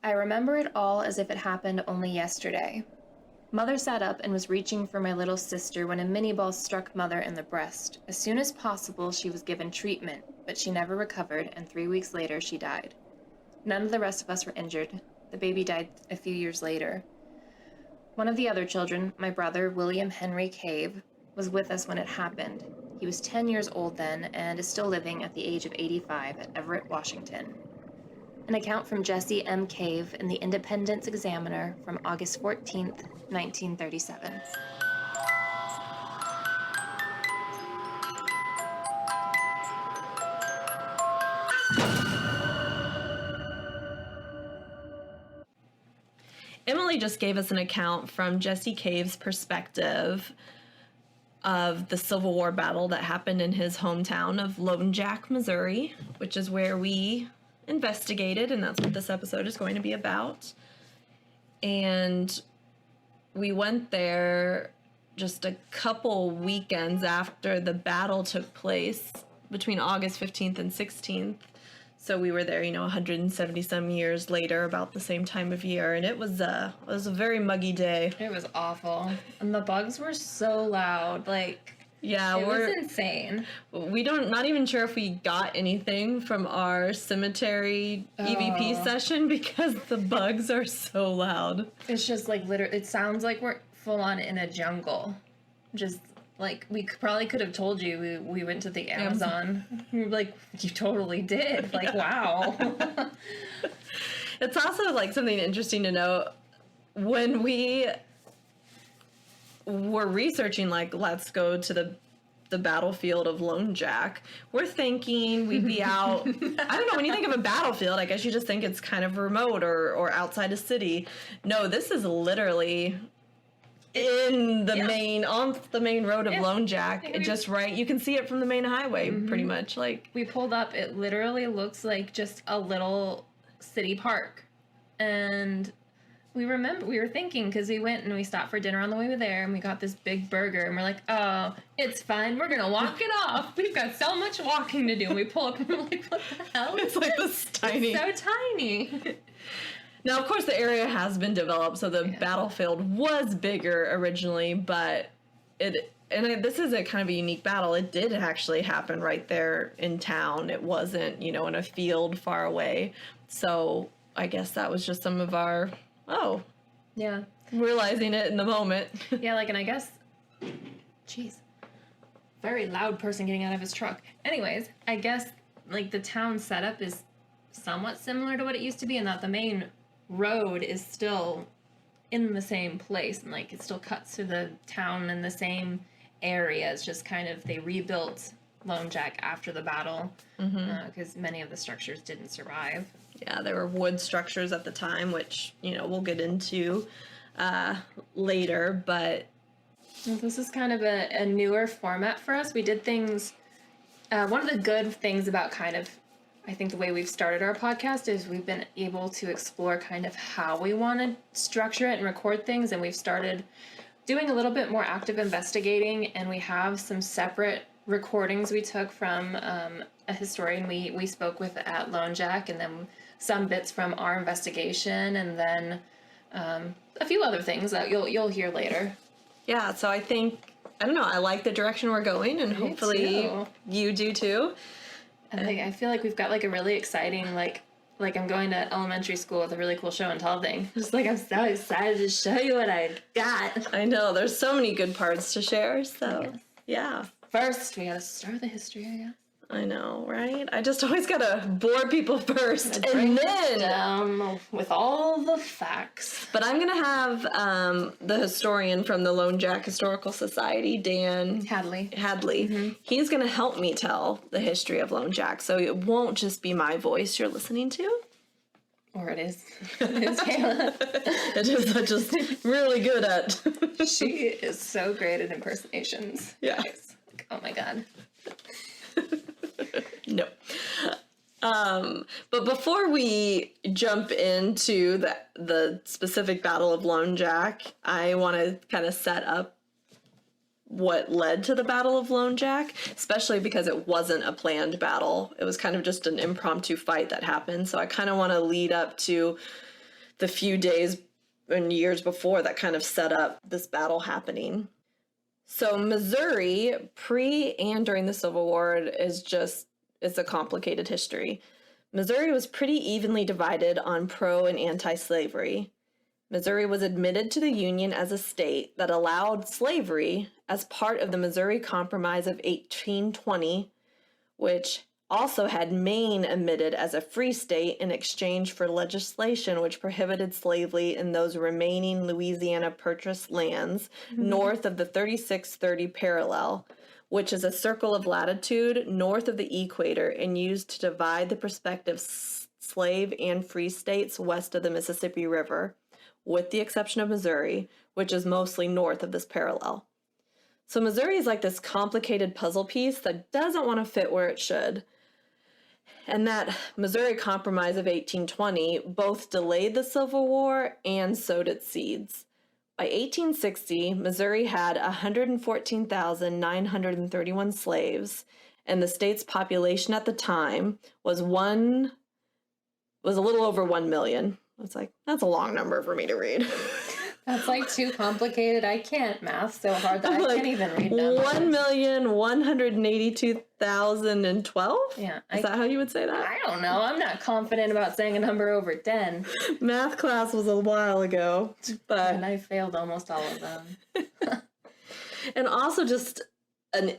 I remember it all as if it happened only yesterday. Mother sat up and was reaching for my little sister when a mini ball struck Mother in the breast. As soon as possible, she was given treatment, but she never recovered, and 3 weeks later, she died. None of the rest of us were injured. The baby died a few years later. One of the other children, my brother, William Henry Cave, was with us when it happened. He was 10 years old then and is still living at the age of 85 at Everett, Washington. An account from Jesse M. Cave in the Independence Examiner from August 14th, 1937. Emily just gave us an account from Jesse Cave's perspective of the Civil War battle that happened in his hometown of Lone Jack, Missouri, which is where we investigated, and that's what this episode is going to be about. And we went there just a couple weekends after the battle took place between August 15th and 16th. So we were there, 170 some years later, about the same time of year, and it was a very muggy day. It was awful, and the bugs were so loud. Yeah, it was insane. We not even sure if we got anything from our cemetery EVP session because the bugs are so loud. It's just literally, it sounds like we're full on in a jungle. Just we probably could have told you we went to the Amazon. We were like, you totally did. Yeah. Wow. It's also something interesting to know when we were researching, let's go to the battlefield of Lone Jack. We're thinking we'd be out. I don't know, when you think of a battlefield, I guess you just think it's kind of remote or outside a city. No, this is literally in the on the main road of Lone Jack. It just you can see it from the main highway, pretty much. We pulled up, it literally looks like just a little city park. And we were thinking, because we went and we stopped for dinner on the way there, and we got this big burger, and we're like, oh, it's fine, we're gonna walk it off. We've got so much walking to do. And we pull up and we're like, what the hell? It's this tiny. It's so tiny. Now, of course, the area has been developed, so the battlefield was bigger originally, but this is a kind of a unique battle. It did actually happen right there in town. It wasn't, in a field far away. So I guess that was just some of our, realizing it in the moment. Yeah, and I guess, jeez, very loud person getting out of his truck. Anyways, I guess, the town setup is somewhat similar to what it used to be, and that the main road is still in the same place, and it still cuts through the town in the same area. It's just kind of, they rebuilt Lone Jack after the battle because many of the structures didn't survive. Yeah, there were wood structures at the time, which we'll get into later, but this is kind of a newer format for us. We did things, one of the good things about I think the way we've started our podcast is we've been able to explore kind of how we want to structure it and record things, and we've started doing a little bit more active investigating, and we have some separate recordings we took from a historian we spoke with at Lone Jack, and then some bits from our investigation, and then a few other things that you'll hear later. Yeah, so I like the direction we're going, and hopefully you do too. I feel like we've got a really exciting, I'm going to elementary school with a really cool show and tell thing. Just I'm so excited to show you what I got. I know, there's so many good parts to share, so yeah. First, we gotta start with the history, I guess. I know, right? I just always gotta bore people first, and then down with all the facts. But I'm gonna have the historian from the Lone Jack Historical Society, Dan Hadley. Mm-hmm. He's gonna help me tell the history of Lone Jack, so it won't just be my voice you're listening to. Or it is. It's Kayla. It is just really good at. She is so great at impersonations. Yeah. Guys. Oh my god. No. But before we jump into the specific Battle of Lone Jack, I want to kind of set up what led to the Battle of Lone Jack, especially because it wasn't a planned battle. It was kind of just an impromptu fight that happened. So I kind of want to lead up to the few days and years before that kind of set up this battle happening. So Missouri, pre and during the Civil War, it's a complicated history. Missouri was pretty evenly divided on pro and anti-slavery. Missouri was admitted to the Union as a state that allowed slavery as part of the Missouri Compromise of 1820, which also had Maine admitted as a free state in exchange for legislation which prohibited slavery in those remaining Louisiana Purchase lands north of the 3630 parallel, which is a circle of latitude north of the equator and used to divide the prospective slave and free states west of the Mississippi River, with the exception of Missouri, which is mostly north of this parallel. So Missouri is like this complicated puzzle piece that doesn't want to fit where it should. And that Missouri Compromise of 1820 both delayed the Civil War and sowed its seeds. By 1860, Missouri had 114,931 slaves, and the state's population at the time was a little over 1 million. It's like, that's a long number for me to read. That's like too complicated. I can't math so hard that I can't even read numbers. 1,182,012? Yeah. Is that how you would say that? I don't know. I'm not confident about saying a number over 10. Math class was a while ago, but... And I failed almost all of them. And also just an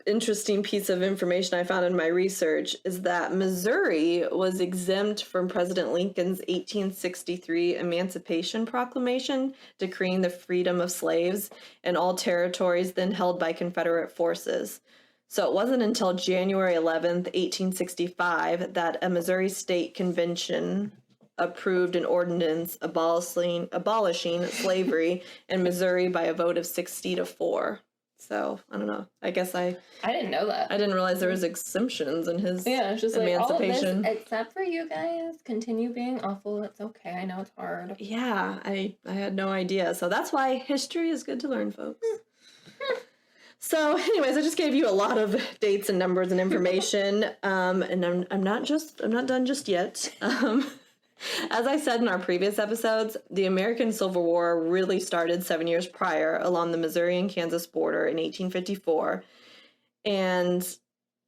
interesting piece of information I found in my research is that Missouri was exempt from President Lincoln's 1863 Emancipation Proclamation, decreeing the freedom of slaves in all territories then held by Confederate forces. So it wasn't until January 11th, 1865, that a Missouri State Convention approved an ordinance abolishing slavery in Missouri by a vote of 60-4. So, I don't know. I guess I didn't know that. I didn't realize there was exemptions in his it's just like, all of emancipation. this, except for you guys, continue being awful. It's okay. I know it's hard. Yeah, I had no idea. So that's why history is good to learn, folks. So, anyways, I just gave you a lot of dates and numbers and information, and I'm not done just yet. As I said in our previous episodes, the American Civil War really started 7 years prior along the Missouri and Kansas border in 1854. And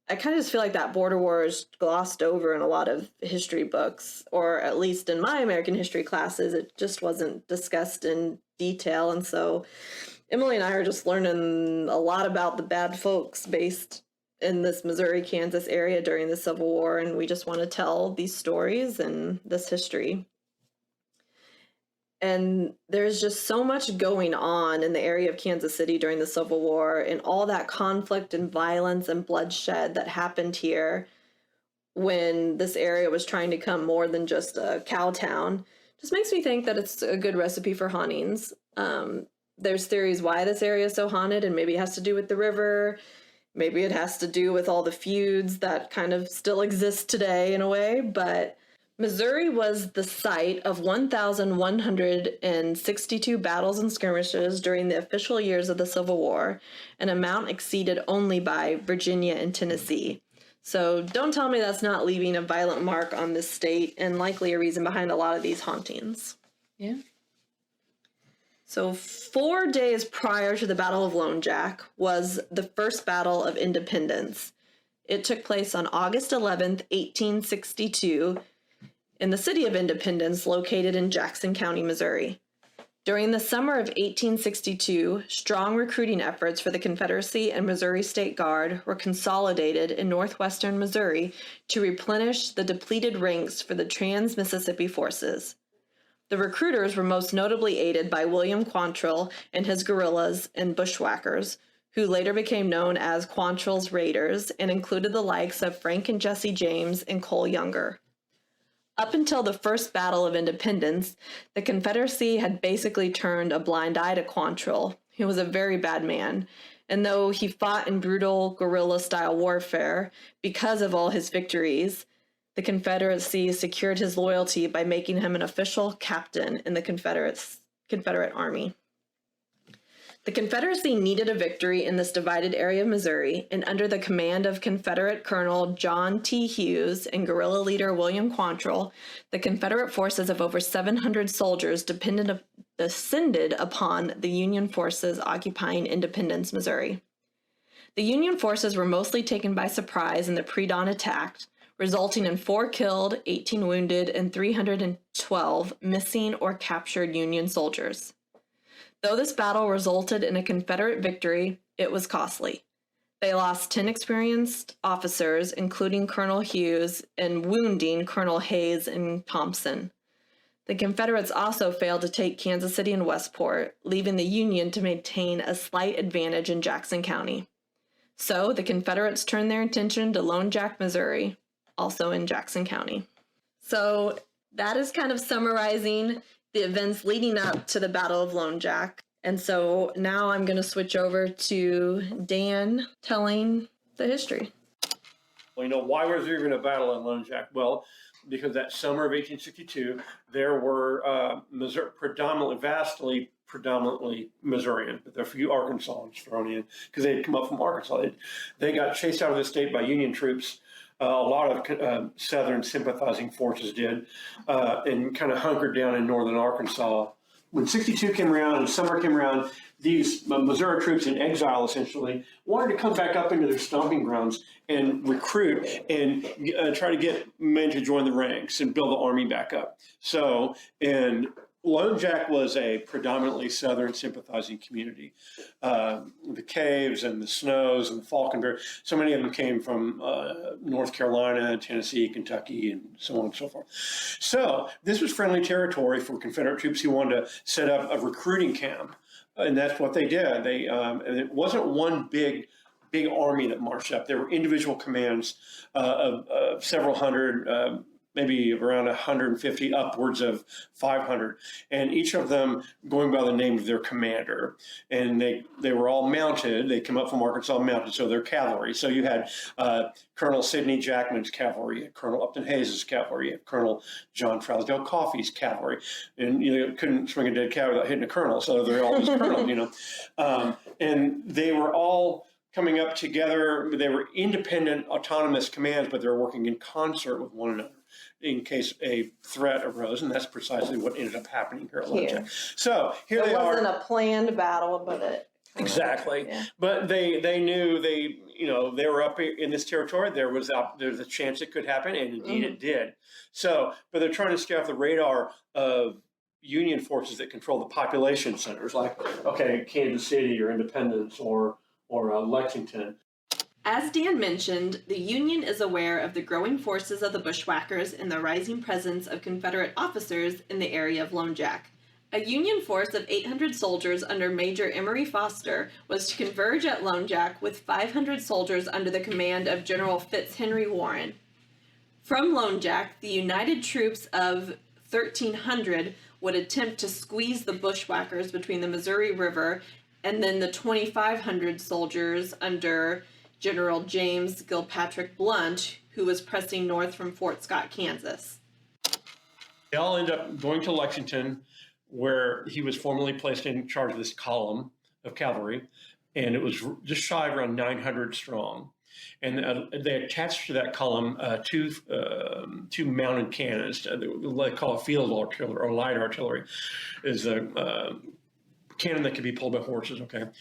I kind of just feel like that border war is glossed over in a lot of history books, or at least in my American history classes, it just wasn't discussed in detail. And so Emily and I are just learning a lot about the bad folks based in this Missouri-Kansas area during the Civil War, and we just want to tell these stories and this history. And there's just so much going on in the area of Kansas City during the Civil War, and all that conflict and violence and bloodshed that happened here when this area was trying to become more than just a cow town. Just makes me think that it's a good recipe for hauntings. There's theories why this area is so haunted, and maybe it has to do with the river. Maybe it has to do with all the feuds that kind of still exist today in a way, but Missouri was the site of 1,162 battles and skirmishes during the official years of the Civil War, an amount exceeded only by Virginia and Tennessee. So don't tell me that's not leaving a violent mark on this state, and likely a reason behind a lot of these hauntings. Yeah. So 4 days prior to the Battle of Lone Jack was the first Battle of Independence. It took place on August 11th, 1862, in the city of Independence, located in Jackson County, Missouri. During the summer of 1862, strong recruiting efforts for the Confederacy and Missouri State Guard were consolidated in northwestern Missouri to replenish the depleted ranks for the Trans-Mississippi forces. The recruiters were most notably aided by William Quantrill and his guerrillas and bushwhackers, who later became known as Quantrill's Raiders and included the likes of Frank and Jesse James and Cole Younger. Up until the first Battle of Independence, the Confederacy had basically turned a blind eye to Quantrill, who was a very bad man, and though he fought in brutal guerrilla-style warfare because of all his victories, the Confederacy secured his loyalty by making him an official captain in the Confederate Army. The Confederacy needed a victory in this divided area of Missouri, and under the command of Confederate Colonel John T. Hughes and guerrilla leader William Quantrill, the Confederate forces of over 700 soldiers descended upon the Union forces occupying Independence, Missouri. The Union forces were mostly taken by surprise in the pre-dawn attack, resulting in 4 killed, 18 wounded, and 312 missing or captured Union soldiers. Though this battle resulted in a Confederate victory, it was costly. They lost 10 experienced officers, including Colonel Hughes, and wounding Colonel Hayes and Thompson. The Confederates also failed to take Kansas City and Westport, leaving the Union to maintain a slight advantage in Jackson County. So the Confederates turned their attention to Lone Jack, Missouri, also in Jackson County. So that is kind of summarizing the events leading up to the Battle of Lone Jack. And so now I'm going to switch over to Dan telling the history. Well, why was there even a battle in Lone Jack? Well, because that summer of 1862, there were predominantly Missourian, but there were a few Arkansans thrown in because they had come up from Arkansas. They got chased out of the state by Union troops. A lot of Southern sympathizing forces did, and kind of hunkered down in northern Arkansas. When 62 came around and summer came around, these Missouri troops in exile, essentially, wanted to come back up into their stomping grounds and recruit and try to get men to join the ranks and build the army back up. So, and Lone Jack was a predominantly Southern sympathizing community. The Caves and the Snows and the Falconberry, so many of them came from North Carolina, Tennessee, Kentucky, and so on and so forth. So this was friendly territory for Confederate troops who wanted to set up a recruiting camp, and that's what they did. They and it wasn't one big army that marched up. There were individual commands of several hundred. Maybe around 150, upwards of 500, and each of them going by the name of their commander. And they were all mounted. They come up from Arkansas mounted, so they're cavalry. So you had Colonel Sidney Jackman's cavalry, Colonel Upton Hayes' cavalry, Colonel John Trousdale Coffey's cavalry, and you couldn't swing a dead cow without hitting a colonel. So they're all just colonels, and they were all coming up together. They were independent, autonomous commands, but they were working in concert with one another in case a threat arose, and that's precisely what ended up happening here at Lone Jack. So here they are. It wasn't a planned battle, but it exactly. Yeah. But they knew they were up in this territory. There was a chance it could happen, and indeed it did. So, but they're trying to stay off the radar of Union forces that control the population centers, like Kansas City or Independence or Lexington. As Dan mentioned, the Union is aware of the growing forces of the bushwhackers and the rising presence of Confederate officers in the area of Lone Jack. A Union force of 800 soldiers under Major Emory Foster was to converge at Lone Jack with 500 soldiers under the command of General Fitzhenry Warren. From Lone Jack, the united troops of 1,300 would attempt to squeeze the bushwhackers between the Missouri River, and then the 2,500 soldiers under General James Gilpatrick Blunt, who was pressing north from Fort Scott, Kansas. They all end up going to Lexington, where he was formally placed in charge of this column of cavalry, and it was just shy of around 900 strong. And they attached to that column two mounted cannons. They call it field artillery or light artillery, is a cannon that could be pulled by horses, but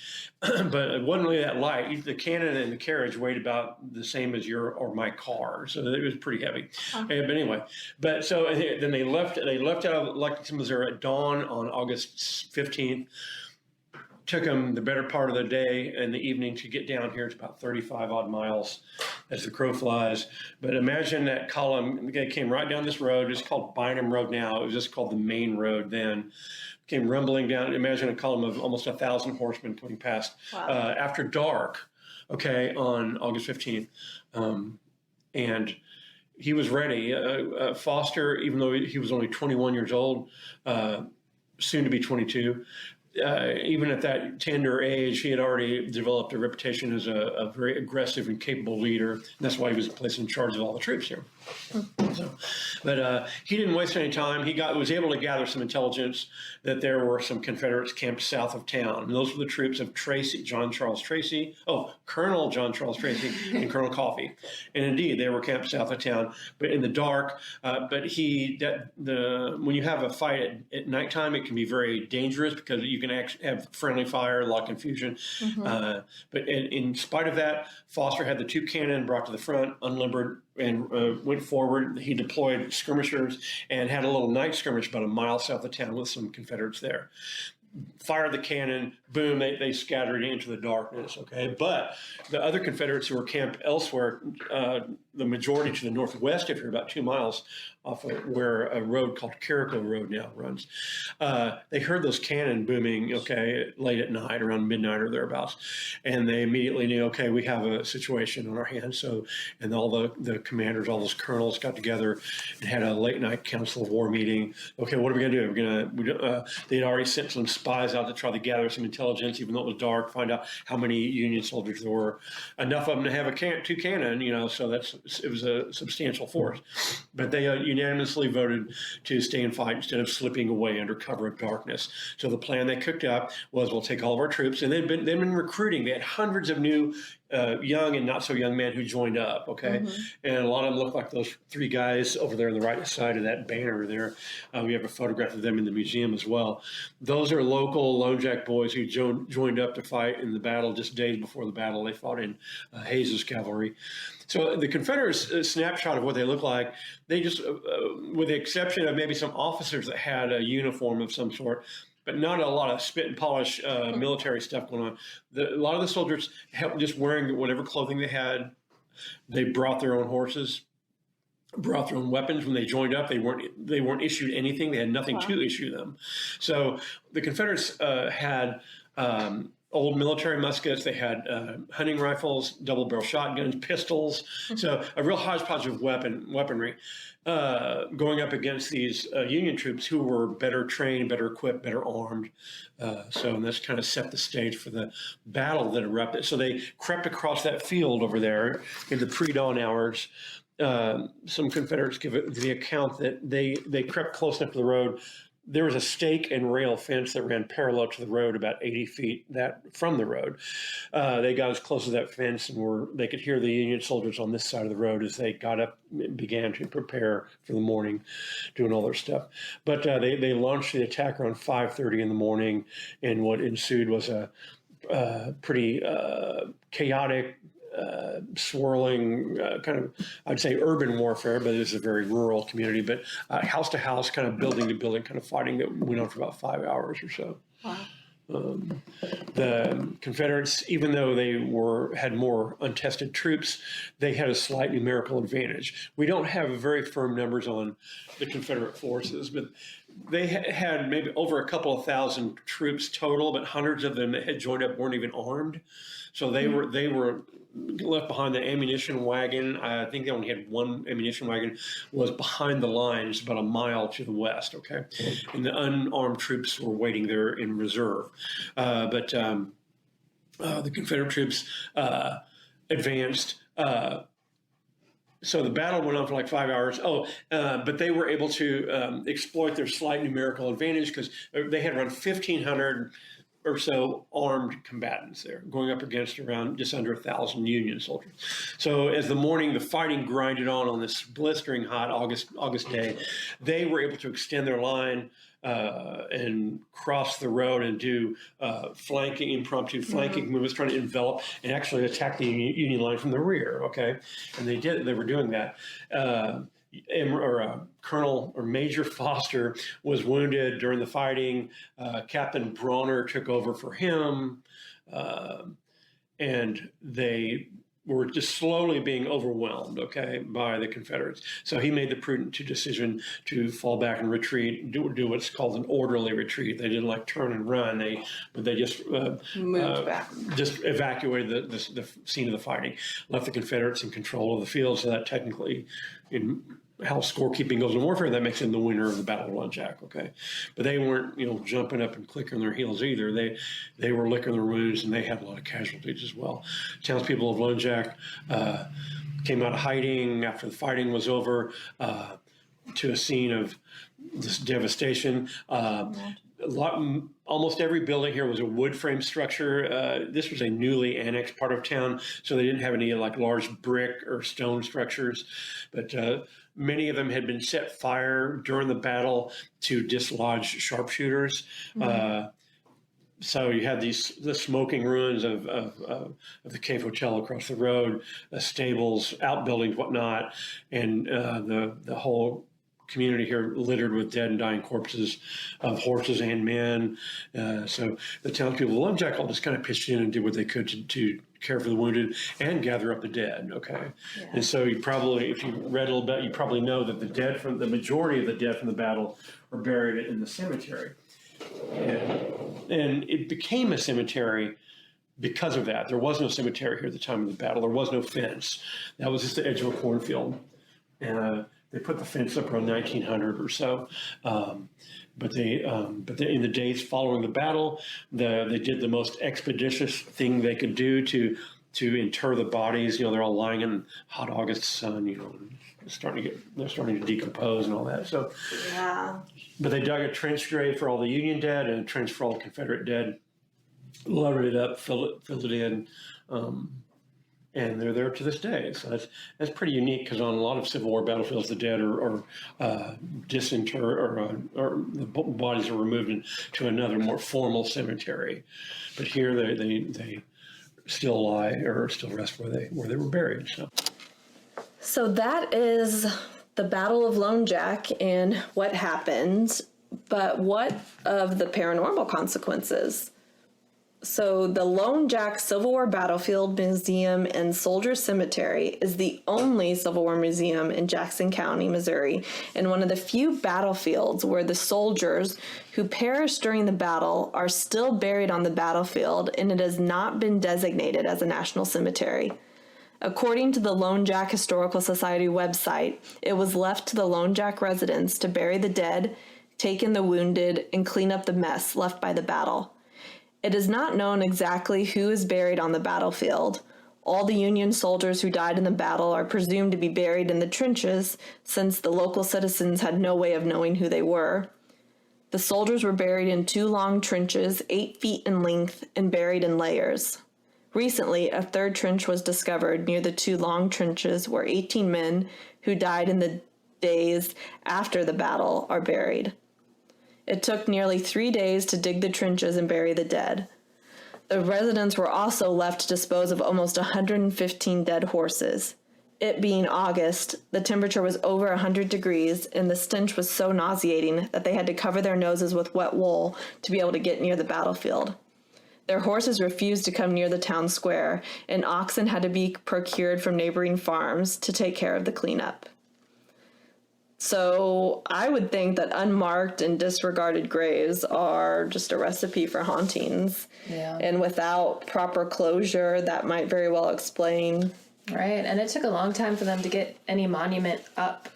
it wasn't really that light. The cannon and the carriage weighed about the same as your or my car, so it was pretty heavy. But anyway, then they left out of Lexington, Missouri at dawn on August 15th. Took them the better part of the day and the evening to get down here. It's about 35 odd miles as the crow flies. But imagine that column. They came right down this road. It's called Bynum Road now. It was just called the main road then. Came rumbling down. Imagine a column of almost 1,000 horsemen coming past after dark, on August 15th. And he was ready. Foster, even though he was only 21 years old, soon to be 22, even at that tender age, he had already developed a reputation as a very aggressive and capable leader. And that's why he was placed in charge of all the troops here. So, but he didn't waste any time. He was able to gather some intelligence that there were some Confederates camped south of town. And those were the troops of Colonel John Charles Tracy and Colonel Coffee. And indeed, they were camped south of town, but in the dark. But when you have a fight at nighttime, it can be very dangerous because you can actually have friendly fire, a lot of confusion. But in spite of that, Foster had the 2 cannon brought to the front, unlimbered, and went forward. He deployed skirmishers and had a little night skirmish about a mile south of town with some Confederates there. Fired the cannon, boom, they scattered into the darkness, okay? But the other Confederates who were camped elsewhere, the majority to the northwest, if you're about 2 miles off of where a road called Carrico Road now runs, they heard those cannon booming, okay, late at night, around midnight or thereabouts, and they immediately knew, okay, we have a situation on our hands. So, and all the commanders, all those colonels got together and had a late night council of war meeting. Okay, what are we going to do? They'd already sent some spies out to try to gather some intelligence, even though it was dark, find out how many Union soldiers there were. Enough of them to have a 2 cannon, so it was a substantial force. But they unanimously voted to stay and fight instead of slipping away under cover of darkness. So the plan they cooked up was, we'll take all of our troops, and they'd been recruiting. They had hundreds of new young and not so young men who joined up, okay? And a lot of them look like those 3 guys over there on the right side of that banner there. We have a photograph of them in the museum as well. Those are local Lone Jack boys who joined up to fight in the battle just days before the battle. They fought in Hayes's cavalry. So the Confederates' snapshot of what they look like, they just, with the exception of maybe some officers that had a uniform of some sort, but not a lot of spit and polish military stuff going on. A lot of the soldiers just wearing whatever clothing they had. They brought their own horses, brought their own weapons. When they joined up, they weren't issued anything. They had nothing to issue them. So the Confederates had old military muskets. They had hunting rifles, double-barrel shotguns, pistols. So a real hodgepodge of weaponry going up against these Union troops who were better trained, better equipped, better armed. And that's kind of set the stage for the battle that erupted. So they crept across that field over there in the pre-dawn hours. Some Confederates give the account that they crept close enough to the road. There was a stake and rail fence that ran parallel to the road, about 80 feet from the road. They got as close to that fence and they could hear the Union soldiers on this side of the road as they got up and began to prepare for the morning, doing all their stuff. But they launched the attack around 5:30 in the morning, and what ensued was a pretty chaotic, swirling kind of, I'd say urban warfare, but it's a very rural community, but house to house, kind of building to building kind of fighting that went on for about 5 hours or so. Wow. The Confederates, even though they had more untested troops, they had a slight numerical advantage. We don't have very firm numbers on the Confederate forces, but they had maybe over a couple of thousand troops total, but hundreds of them that had joined up weren't even armed. So they were left behind. The ammunition wagon, I think they only had one ammunition wagon, was behind the lines about a mile to the west, okay? And the unarmed troops were waiting there in reserve. But the Confederate troops advanced. So the battle went on for like 5 hours. But they were able to exploit their slight numerical advantage because they had around 1,500 or so armed combatants there, going up against around just under 1,000 Union soldiers. So as the fighting grinded on this blistering hot August day, they were able to extend their line and cross the road and do impromptu flanking movements, trying to envelop and actually attack the Union line from the rear, okay? And they did. They were doing that. Colonel or Major Foster was wounded during the fighting. Captain Bronner took over for him, and they were just slowly being overwhelmed, okay, by the Confederates. So he made the prudent decision to fall back and retreat, do what's called an orderly retreat. They didn't turn and run. They just moved back, just evacuated the scene of the fighting, left the Confederates in control of the field. So that technically, how scorekeeping goes in warfare, that makes it the winner of the Battle of Lone Jack, okay? But they weren't, jumping up and clicking their heels either. They were licking their wounds, and they had a lot of casualties as well. Townspeople of Lone Jack came out of hiding after the fighting was over to a scene of this devastation. Almost every building here was a wood frame structure. This was a newly annexed part of town, so they didn't have any large brick or stone structures. But many of them had been set fire during the battle to dislodge sharpshooters. So you had the smoking ruins of the Cave Hotel across the road, stables, outbuildings, whatnot, and the whole community here littered with dead and dying corpses of horses and men. So the townspeople of Lone Jack all just kind of pitched in and did what they could to care for the wounded and gather up the dead. Okay, yeah. And so you probably, if you read a little bit, you probably know that the majority of the dead from the battle are buried in the cemetery, and it became a cemetery. Because of that, there was no cemetery here at the time of the battle. There was no fence. That was just the edge of a cornfield. And they put the fence up around 1900 or so. But in the days following the battle, they did the most expeditious thing they could do to inter the bodies. They're all lying in hot August sun. They're starting to decompose and all that. So yeah. But they dug a trench grave for all the Union dead and a trench for all the Confederate dead. Loaded it up, filled it in, and they're there to this day. So that's pretty unique, because on a lot of Civil War battlefields, the dead are disinterred, or the bodies are removed into another more formal cemetery. But here they still lie or still rest where they were buried. So that is the Battle of Lone Jack and what happened. But what of the paranormal consequences? So the Lone Jack Civil War Battlefield Museum and Soldier Cemetery is the only Civil War museum in Jackson County, Missouri, and one of the few battlefields where the soldiers who perished during the battle are still buried on the battlefield, and it has not been designated as a national cemetery. According to the Lone Jack Historical Society website, it was left to the Lone Jack residents to bury the dead, take in the wounded, and clean up the mess left by the battle. It is not known exactly who is buried on the battlefield. All the Union soldiers who died in the battle are presumed to be buried in the trenches, since the local citizens had no way of knowing who they were. The soldiers were buried in 2 long trenches, 8 feet in length, and buried in layers. Recently, a 3rd trench was discovered near the 2 long trenches where 18 men who died in the days after the battle are buried. It took nearly 3 days to dig the trenches and bury the dead. The residents were also left to dispose of almost 115 dead horses. It being August, the temperature was over 100 degrees, and the stench was so nauseating that they had to cover their noses with wet wool to be able to get near the battlefield. Their horses refused to come near the town square, and oxen had to be procured from neighboring farms to take care of the cleanup. So I would think that unmarked and disregarded graves are just a recipe for hauntings. Yeah. And without proper closure, that might very well explain. Right. And it took a long time for them to get any monument up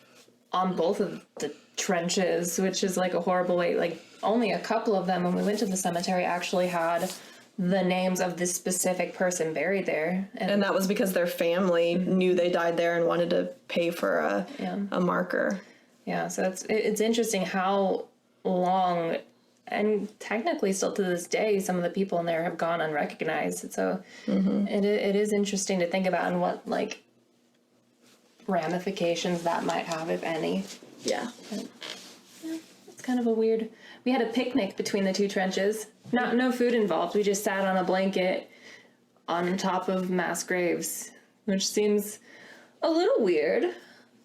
on both of the trenches, which is like a horrible way. Like, only a couple of them, when we went to the cemetery, actually had the names of this specific person buried there. And that was because their family knew they died there and wanted to pay for a marker. Yeah, so it's interesting how long, and technically still to this day, some of the people in there have gone unrecognized. So it is interesting to think about and what, like, ramifications that might have, if any. Yeah. But, yeah, it's kind of a weird... We had a picnic between the 2 trenches. No food involved. We just sat on a blanket on top of mass graves, which seems a little weird.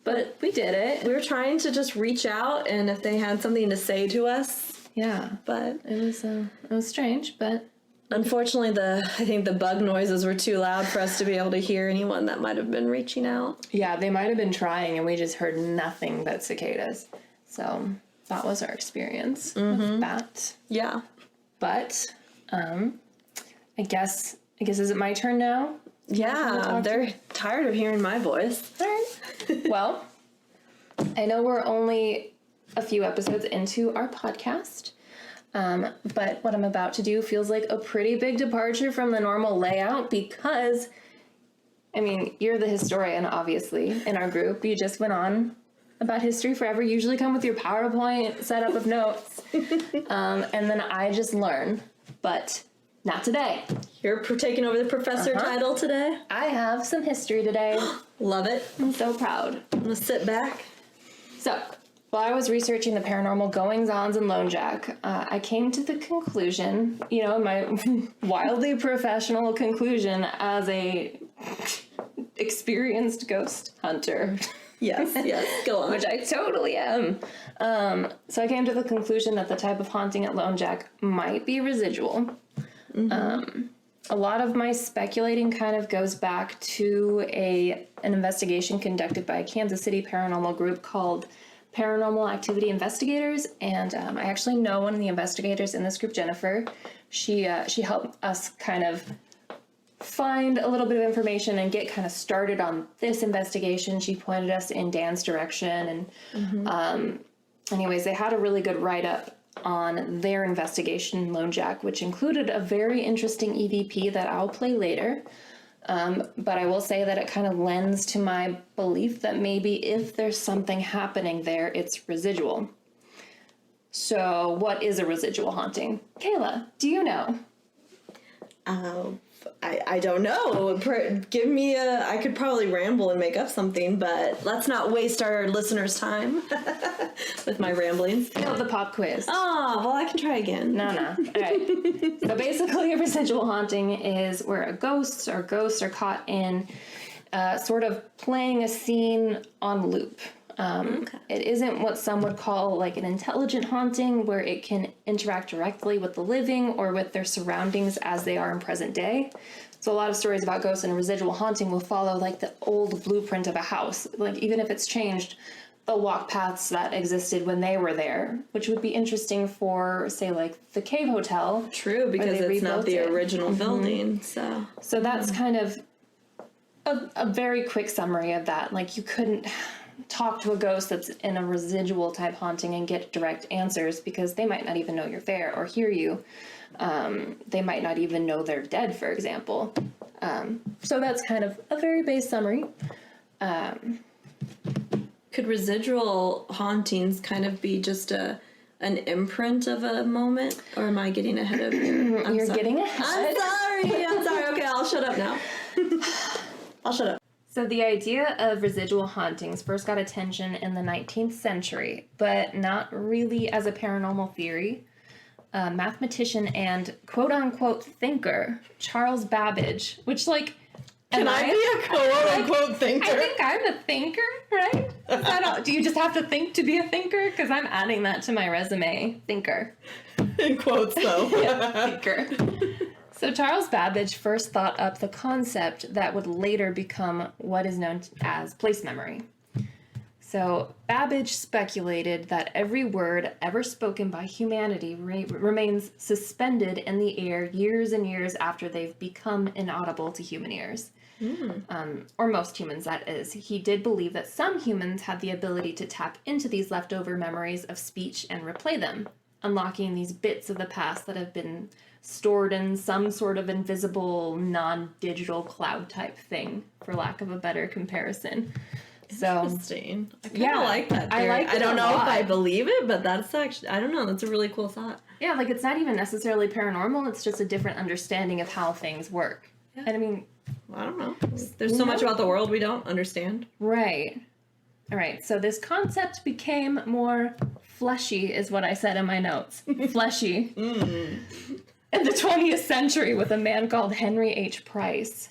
But we did it. We were trying to just reach out, and if they had something to say to us. Yeah. But it was strange, but... Unfortunately, I think the bug noises were too loud for us to be able to hear anyone that might have been reaching out. Yeah, they might have been trying, and we just heard nothing but cicadas. So that was our experience with that. Yeah. But I guess is it my turn now? Yeah, they're tired of hearing my voice. All right. Well, I know we're only a few episodes into our podcast, but what I'm about to do feels like a pretty big departure from the normal layout because, I mean, you're the historian, obviously, in our group. You just went on about History Forever. You usually come with your PowerPoint setup of notes, and then I just learn, but not today. You're taking over the professor title today? I have some history today. Love it. I'm so proud. I'm going to sit back. So, while I was researching the paranormal goings-ons in Lone Jack, I came to the conclusion, my wildly professional conclusion as a experienced ghost hunter. Yes, go on. Which I totally am. So I came to the conclusion that the type of haunting at Lone Jack might be residual. A lot of my speculating kind of goes back to an investigation conducted by a Kansas City paranormal group called Paranormal Activity Investigators, and I actually know one of the investigators in this group, Jennifer. She helped us kind of find a little bit of information and get kind of started on this investigation. She pointed us in Dan's direction, and anyways, they had a really good write-up on their investigation in Lone Jack, which included a very interesting EVP that I'll play later. But I will say that it kind of lends to my belief that maybe if there's something happening there, it's residual. So what is a residual haunting? Kayla, do you know? I don't know. Give me I could probably ramble and make up something, but let's not waste our listeners' time with my ramblings. No, the pop quiz. Oh, well, I can try again. No. All right. So basically, a residual haunting is where a ghost or ghosts are caught in sort of playing a scene on loop. It isn't what some would call like an intelligent haunting, where it can interact directly with the living or with their surroundings as they are in present day. So a lot of stories about ghosts and residual haunting will follow like the old blueprint of a house. Like even if it's changed, they'll walk paths that existed when they were there, which would be interesting for, say, like the Cave Hotel. True, because it's not the original building. So that's kind of a very quick summary of that. Like you couldn't talk to a ghost that's in a residual type haunting and get direct answers because they might not even know you're there or hear you. They might not even know they're dead, for example. So that's kind of a very base summary. Could residual hauntings kind of be just an imprint of a moment? Or am I getting ahead of you? You're getting ahead. I'm sorry. Okay, I'll shut up now. I'll shut up. So the idea of residual hauntings first got attention in the 19th century, but not really as a paranormal theory. Mathematician and quote-unquote thinker, Charles Babbage, which like... Can I be a quote-unquote thinker? I think I'm a thinker, right? Do you just have to think to be a thinker? Because I'm adding that to my resume. Thinker. In quotes, though. Yeah, thinker. So Charles Babbage first thought up the concept that would later become what is known as place memory. So Babbage speculated that every word ever spoken by humanity remains suspended in the air years and years after they've become inaudible to human ears. Or most humans, that is. He did believe that some humans had the ability to tap into these leftover memories of speech and replay them, unlocking these bits of the past that have been stored in some sort of invisible, non-digital cloud type thing, for lack of a better comparison. So interesting. I kind of like that theory. I don't know if I believe it, but that's actually, I don't know, that's a really cool thought. Yeah, like it's not even necessarily paranormal, it's just a different understanding of how things work. Yeah. And I mean... I don't know. There's so much about the world we don't understand. Right. All right, so this concept became more fleshy, is what I said in my notes. Fleshy. In the 20th century with a man called Henry H. Price.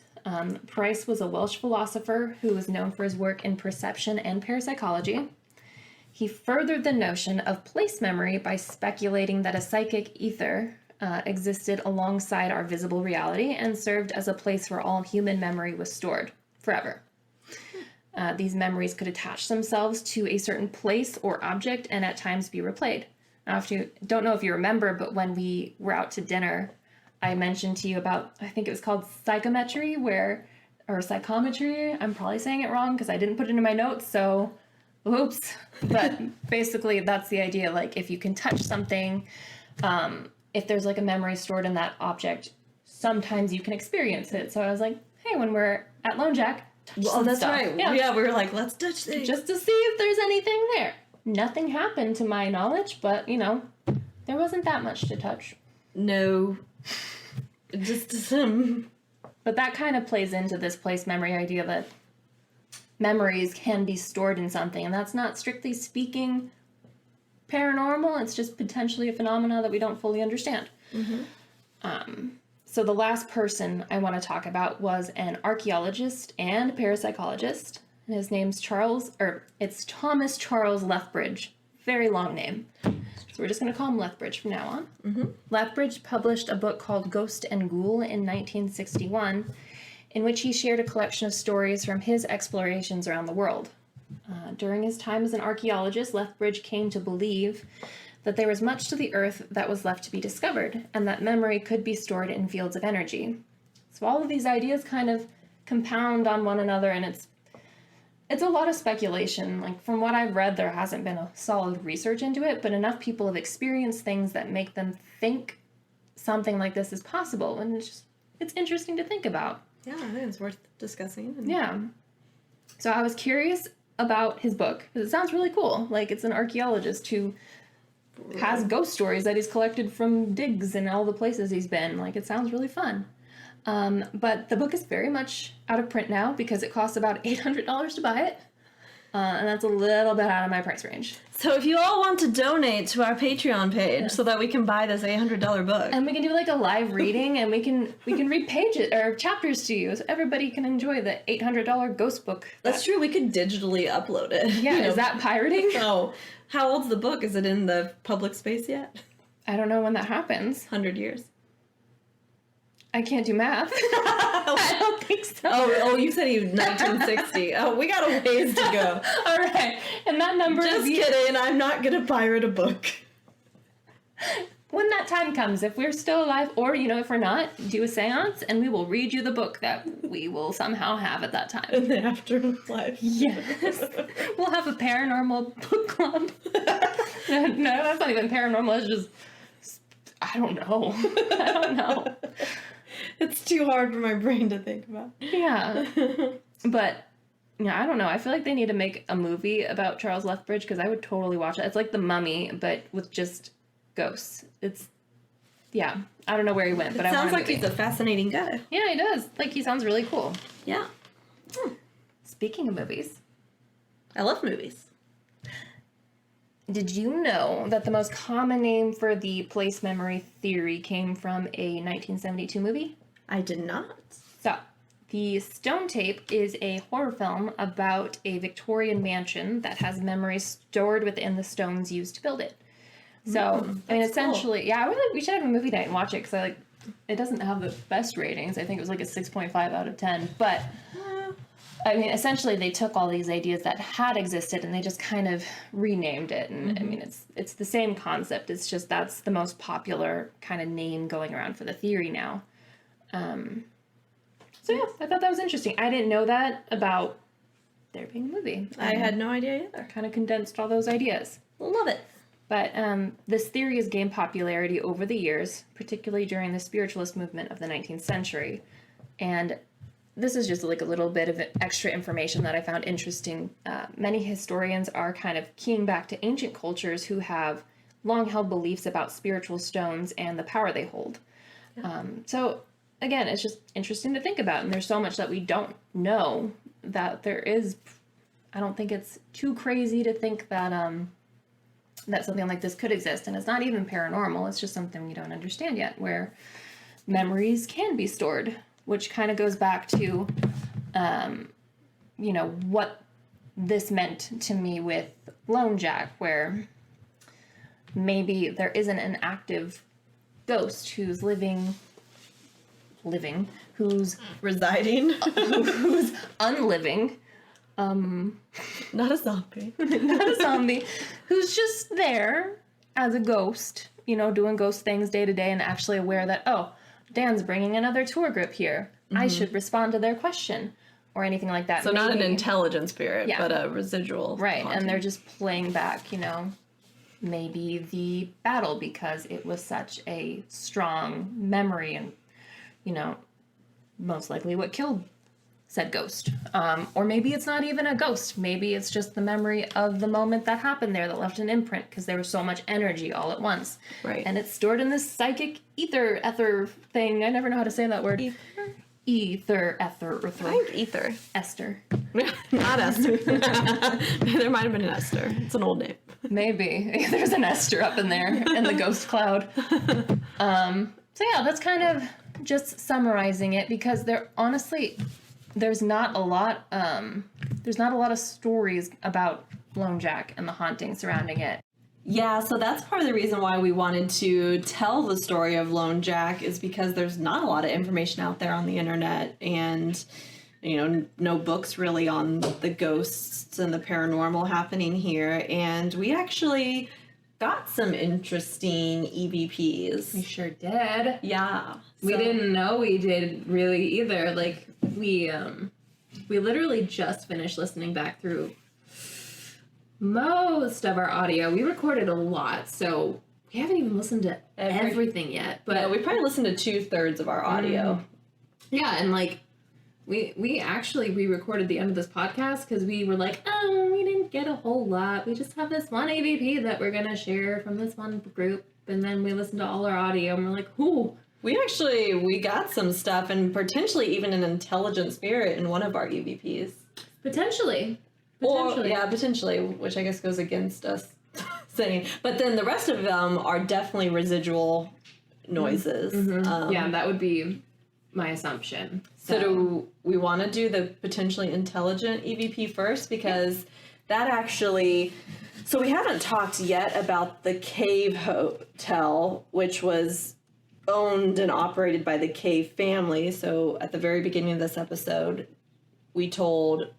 Price was a Welsh philosopher who was known for his work in perception and parapsychology. He furthered the notion of place memory by speculating that a psychic ether existed alongside our visible reality and served as a place where all human memory was stored forever. These memories could attach themselves to a certain place or object and at times be replayed. Now, don't know if you remember, but when we were out to dinner, I mentioned to you about, I think it was called psychometry, or psychometry. I'm probably saying it wrong because I didn't put it in my notes, so oops. But basically, that's the idea. Like, if you can touch something, if there's like a memory stored in that object, sometimes you can experience it. So I was like, hey, when we're at Lone Jack, touch some that's stuff. right. Yeah, we were like, let's touch things. Just to see if there's anything there. Nothing happened to my knowledge, but, you know, there wasn't that much to touch. No. Just some. But that kind of plays into this place memory idea that memories can be stored in something, and that's not strictly speaking paranormal. It's just potentially a phenomena that we don't fully understand. So the last person I want to talk about was an archaeologist and parapsychologist. And his name's it's Thomas Charles Lethbridge. Very long name. So we're just going to call him Lethbridge from now on. Lethbridge published a book called Ghost and Ghoul in 1961, in which he shared a collection of stories from his explorations around the world. During his time as an archaeologist, Lethbridge came to believe that there was much to the earth that was left to be discovered, and that memory could be stored in fields of energy. So all of these ideas kind of compound on one another, and it's a lot of speculation. Like, from what I've read, there hasn't been a solid research into it, but enough people have experienced things that make them think something like this is possible, and it's interesting to think about. Yeah, I think it's worth discussing. Yeah. So I was curious about his book, because it sounds really cool. Like, it's an archaeologist who has ghost stories that he's collected from digs and all the places he's been. Like, it sounds really fun. But the book is very much out of print now because it costs about $800 to buy it. And that's a little bit out of my price range. So if you all want to donate to our Patreon page so that we can buy this $800 book. And we can do like a live reading, and we can read pages or chapters to you so everybody can enjoy the $800 ghost book. That's true, we could digitally upload it. Yeah, is that pirating? No. How old's the book? Is it in the public space yet? I don't know when that happens. 100 years. I can't do math. I don't think so. Oh, you said he was 1960. Oh, we got a ways to go. All right. And that number Just kidding. I'm not going to pirate a book. When that time comes, if we're still alive, or, you know, if we're not, do a seance, and we will read you the book that we will somehow have at that time. In the afterlife. Yes. We'll have a paranormal book club. No, that's not even paranormal. It's just, I don't know. It's too hard for my brain to think about. Yeah. But, yeah, I don't know. I feel like they need to make a movie about Charles Lethbridge, because I would totally watch it. It's like The Mummy, but with just ghosts. Yeah, I don't know where he went, but I want sounds like he's a fascinating guy. Yeah, he does. Like, he sounds really cool. Yeah. Speaking of movies, I love movies. did you know that the most common name for the place memory theory came from a 1972 movie? I did not. So, the Stone Tape is a horror film about a Victorian mansion that has memories stored within the stones used to build it. So, I mean, essentially, cool. Yeah, we should have a movie night and watch it, because it doesn't have the best ratings. I think it was like a 6.5 out of 10. But, I mean, essentially, they took all these ideas that had existed and they just kind of renamed it. And, I mean, it's the same concept. It's just that's the most popular kind of name going around for the theory now. So, yeah, I thought that was interesting. I didn't know that about there being a movie. I had no idea either. Kind of condensed all those ideas. Love it. But this theory has gained popularity over the years, particularly during the spiritualist movement of the 19th century. And this is just like a little bit of extra information that I found interesting. Many historians are kind of keying back to ancient cultures who have long held beliefs about spiritual stones and the power they hold. Yeah. So again, it's just interesting to think about. And there's so much that we don't know that there is. I don't think it's too crazy to think that that something like this could exist. And it's not even paranormal. It's just something we don't understand yet, where memories can be stored, which kind of goes back to, you know, what this meant to me with Lone Jack, where maybe there isn't an active ghost who's who's residing, who's unliving, not a zombie, not a zombie, who's just there as a ghost, you know, doing ghost things day to day, and actually aware that, oh, Dan's bringing another tour group here. I should respond to their question. or anything like that. So not an Maybe- intelligent spirit, Yeah. but a residual. Right, haunting. and they're just playing back, maybe the battle because it was such a strong memory and, most likely what killed said ghost. Or maybe it's not even a ghost. Maybe it's just the memory of the moment that happened there that left an imprint because there was so much energy all at once. Right. And it's stored in this psychic ether thing. I never know how to say that word. Ether, I think ether. Esther. Not Esther. There might have been an Esther. It's an old name. Maybe. There's an Esther up in there in the ghost cloud. So yeah, that's kind of just summarizing it because there's not a lot of stories about Lone Jack and the haunting surrounding it. Yeah, so that's part of the reason why we wanted to tell the story of Lone Jack is because there's not a lot of information out there on the internet and, no books really on the ghosts and the paranormal happening here. And we actually got some interesting EVPs. We sure did. Yeah. We didn't know we did really either. Like we literally just finished listening back through most of our audio. We recorded a lot, so we haven't even listened to everything yet. But we probably listened to 2/3 of our audio. yeah, and we actually re-recorded the end of this podcast because we were like, oh, we didn't get a whole lot. We just have this one EVP that we're gonna share from this one group, and then we listened to all our audio, and we're like, ooh. We got some stuff and potentially even an intelligent spirit in one of our EVPs. Potentially. Potentially, which I guess goes against us saying. But then the rest of them are definitely residual noises. Yeah, that would be my assumption. So do we want to do the potentially intelligent EVP first? Because that actually... So we haven't talked yet about the Cave Hotel, which was owned and operated by the Cave family. So at the very beginning of this episode, we told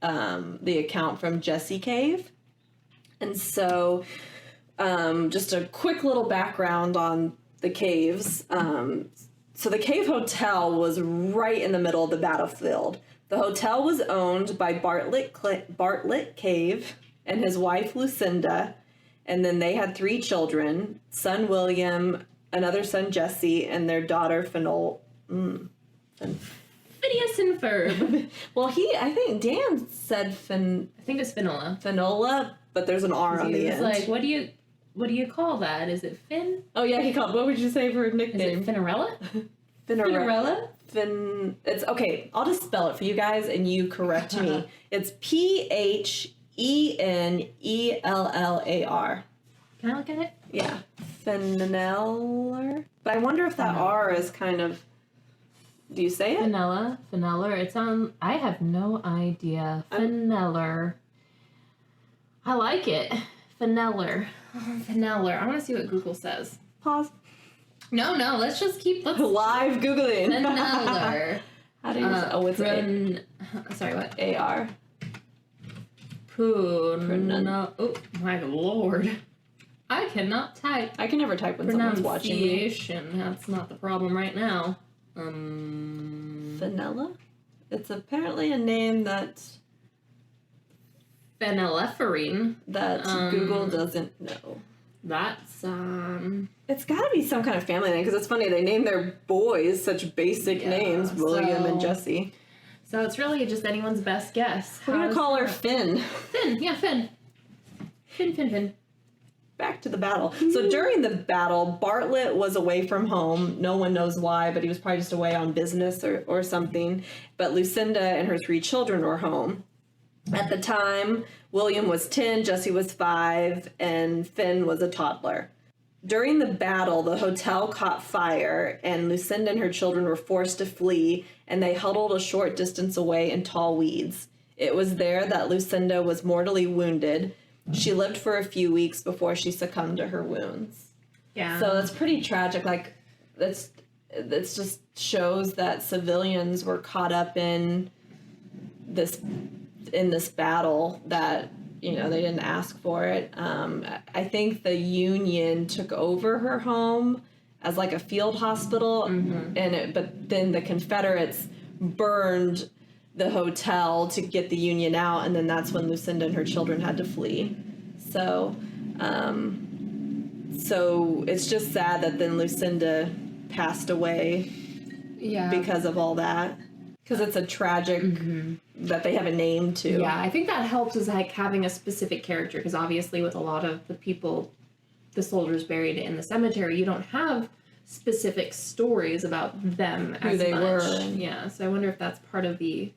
the account from Jesse Cave. And so just a quick little background on the caves. So the Cave Hotel was right in the middle of the battlefield. The hotel was owned by Bartlett Cave and his wife Lucinda, and then they had 3 children, son William, another son Jesse, and their daughter Phineas and Ferb. Well, I think Dan said I think it's Finola. Finola, but there's an R on the end. Like, what do you call that? Is it Finn? Oh yeah, what would you say for a nickname? Is it Finarella? Finarella? It's okay, I'll just spell it for you guys and you correct me. It's Pheneller. Can I look at it? Yeah. Fenneller. But I wonder if that R is kind of... Do you say it? Feneller. It sounds... I have no idea. Feneller. I like it. Feneller. Feneller. I want to see what Google says. Pause. No. Let's just keep... Live Googling. Feneller. How do you say... Oh, it's Sorry, what? A-R. Oh, my lord. I cannot type. I can never type when someone's watching me. Pronunciation. That's not the problem right now. Vanilla? It's apparently a name that Phenylephrine. That Google doesn't know. That's It's got to be some kind of family name because it's funny they name their boys such basic names, William and Jesse. So it's really just anyone's best guess. We're gonna call her Finn. Finn, yeah, Finn. Finn. Back to the battle. So during the battle, Bartlett was away from home. No one knows why, but he was probably just away on business or something. But Lucinda and her 3 children were home. At the time, William was 10, Jesse was 5, and Finn was a toddler. During the battle, the hotel caught fire, and Lucinda and her children were forced to flee, and they huddled a short distance away in tall weeds. It was there that Lucinda was mortally wounded. She lived for a few weeks before she succumbed to her wounds. Yeah. So that's pretty tragic. Like, that's just shows that civilians were caught up in this battle that, they didn't ask for it. I think the Union took over her home as like a field hospital, but then the Confederates burned the hotel to get the union out, and then that's when Lucinda and her children had to flee. So, so it's just sad that then Lucinda passed away because of all that. Because it's a tragic that they have a name to. Yeah, I think that helps is like having a specific character, because obviously with a lot of the people, the soldiers buried in the cemetery, you don't have specific stories about them Who as they much. were. Yeah, so I wonder if that's part of the,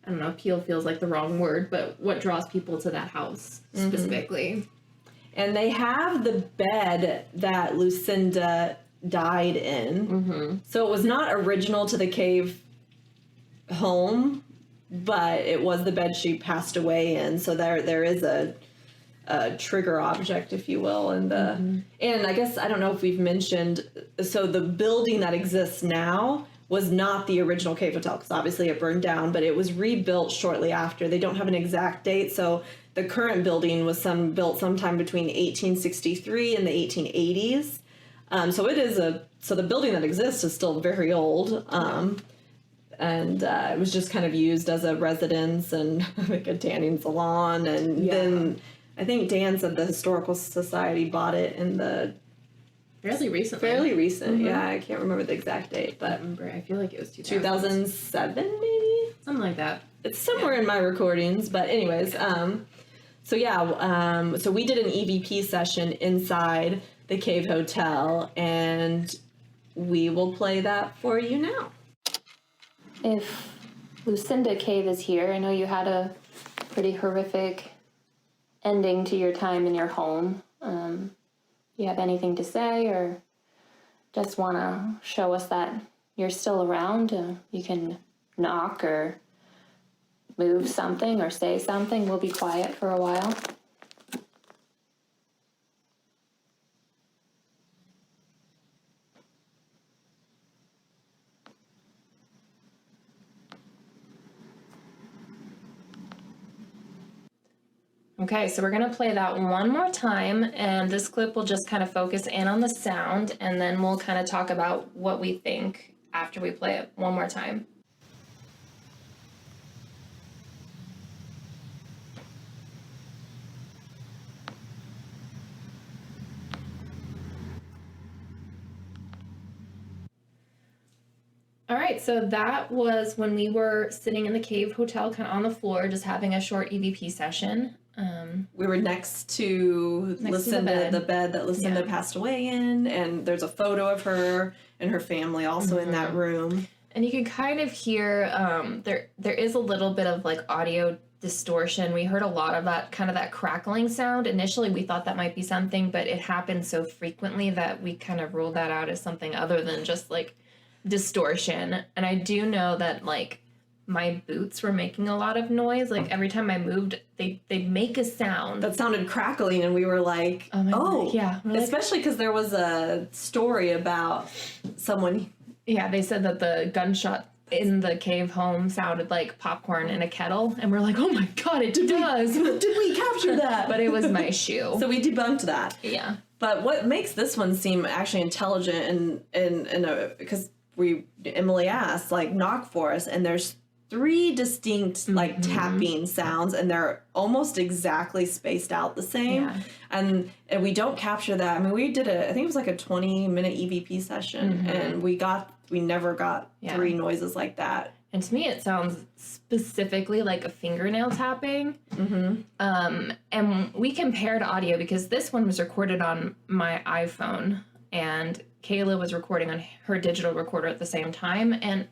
I don't know, appeal feels like the wrong word, but what draws people to that house specifically. And they have the bed that Lucinda died in. So it was not original to the cave home, but it was the bed she passed away in. So there is a trigger object, if you will, and and I guess I don't know if we've mentioned. So the building that exists now was not the original cave hotel, because obviously it burned down, but it was rebuilt shortly after. They don't have an exact date, so the current building was built sometime between 1863 and the 1880s. So it is so the building that exists is still very old. And it was just kind of used as a residence and like a tanning salon. And then I think Dan said the Historical Society bought it in the Fairly recent. Yeah, I can't remember the exact date, but I feel like it was 2007 maybe? Something like that. It's somewhere in my recordings, but anyways, so we did an EVP session inside the Cave Hotel, and we will play that for you now. If Lucinda Cave is here, I know you had a pretty horrific ending to your time in your home. You have anything to say, or just want to show us that you're still around? You can knock or move something or say something. We'll be quiet for a while. Okay, so we're going to play that one more time, and this clip will just kind of focus in on the sound, and then we'll kind of talk about what we think after we play it one more time. All right, so that was when we were sitting in the Cave Hotel, kind of on the floor, just having a short EVP session. We were next to Lucinda, the bed that Lucinda passed away in, and there's a photo of her and her family also in that room. And you can kind of hear there is a little bit of like audio distortion. We heard a lot of that kind of that crackling sound. Initially, we thought that might be something, but it happened so frequently that we kind of ruled that out as something other than just like distortion. And I do know that like my boots were making a lot of noise. Like every time I moved, they'd make a sound that sounded crackling, and we were like, oh yeah. Especially because there was a story about someone. Yeah, they said that the gunshot in the cave home sounded like popcorn in a kettle, and we're like, oh my god, it does. Did we capture that? But it was my shoe. So we debunked that. Yeah. But what makes this one seem actually intelligent and because Emily asked, like, knock for us, and there's 3 distinct like tapping sounds, and they're almost exactly spaced out the same. And we don't capture that. I mean, we did I think it was like a 20-minute EVP session, and we never got 3 noises like that. And to me, it sounds specifically like a fingernail tapping. And we compared audio because this one was recorded on my iPhone, and Kayla was recording on her digital recorder at the same time, and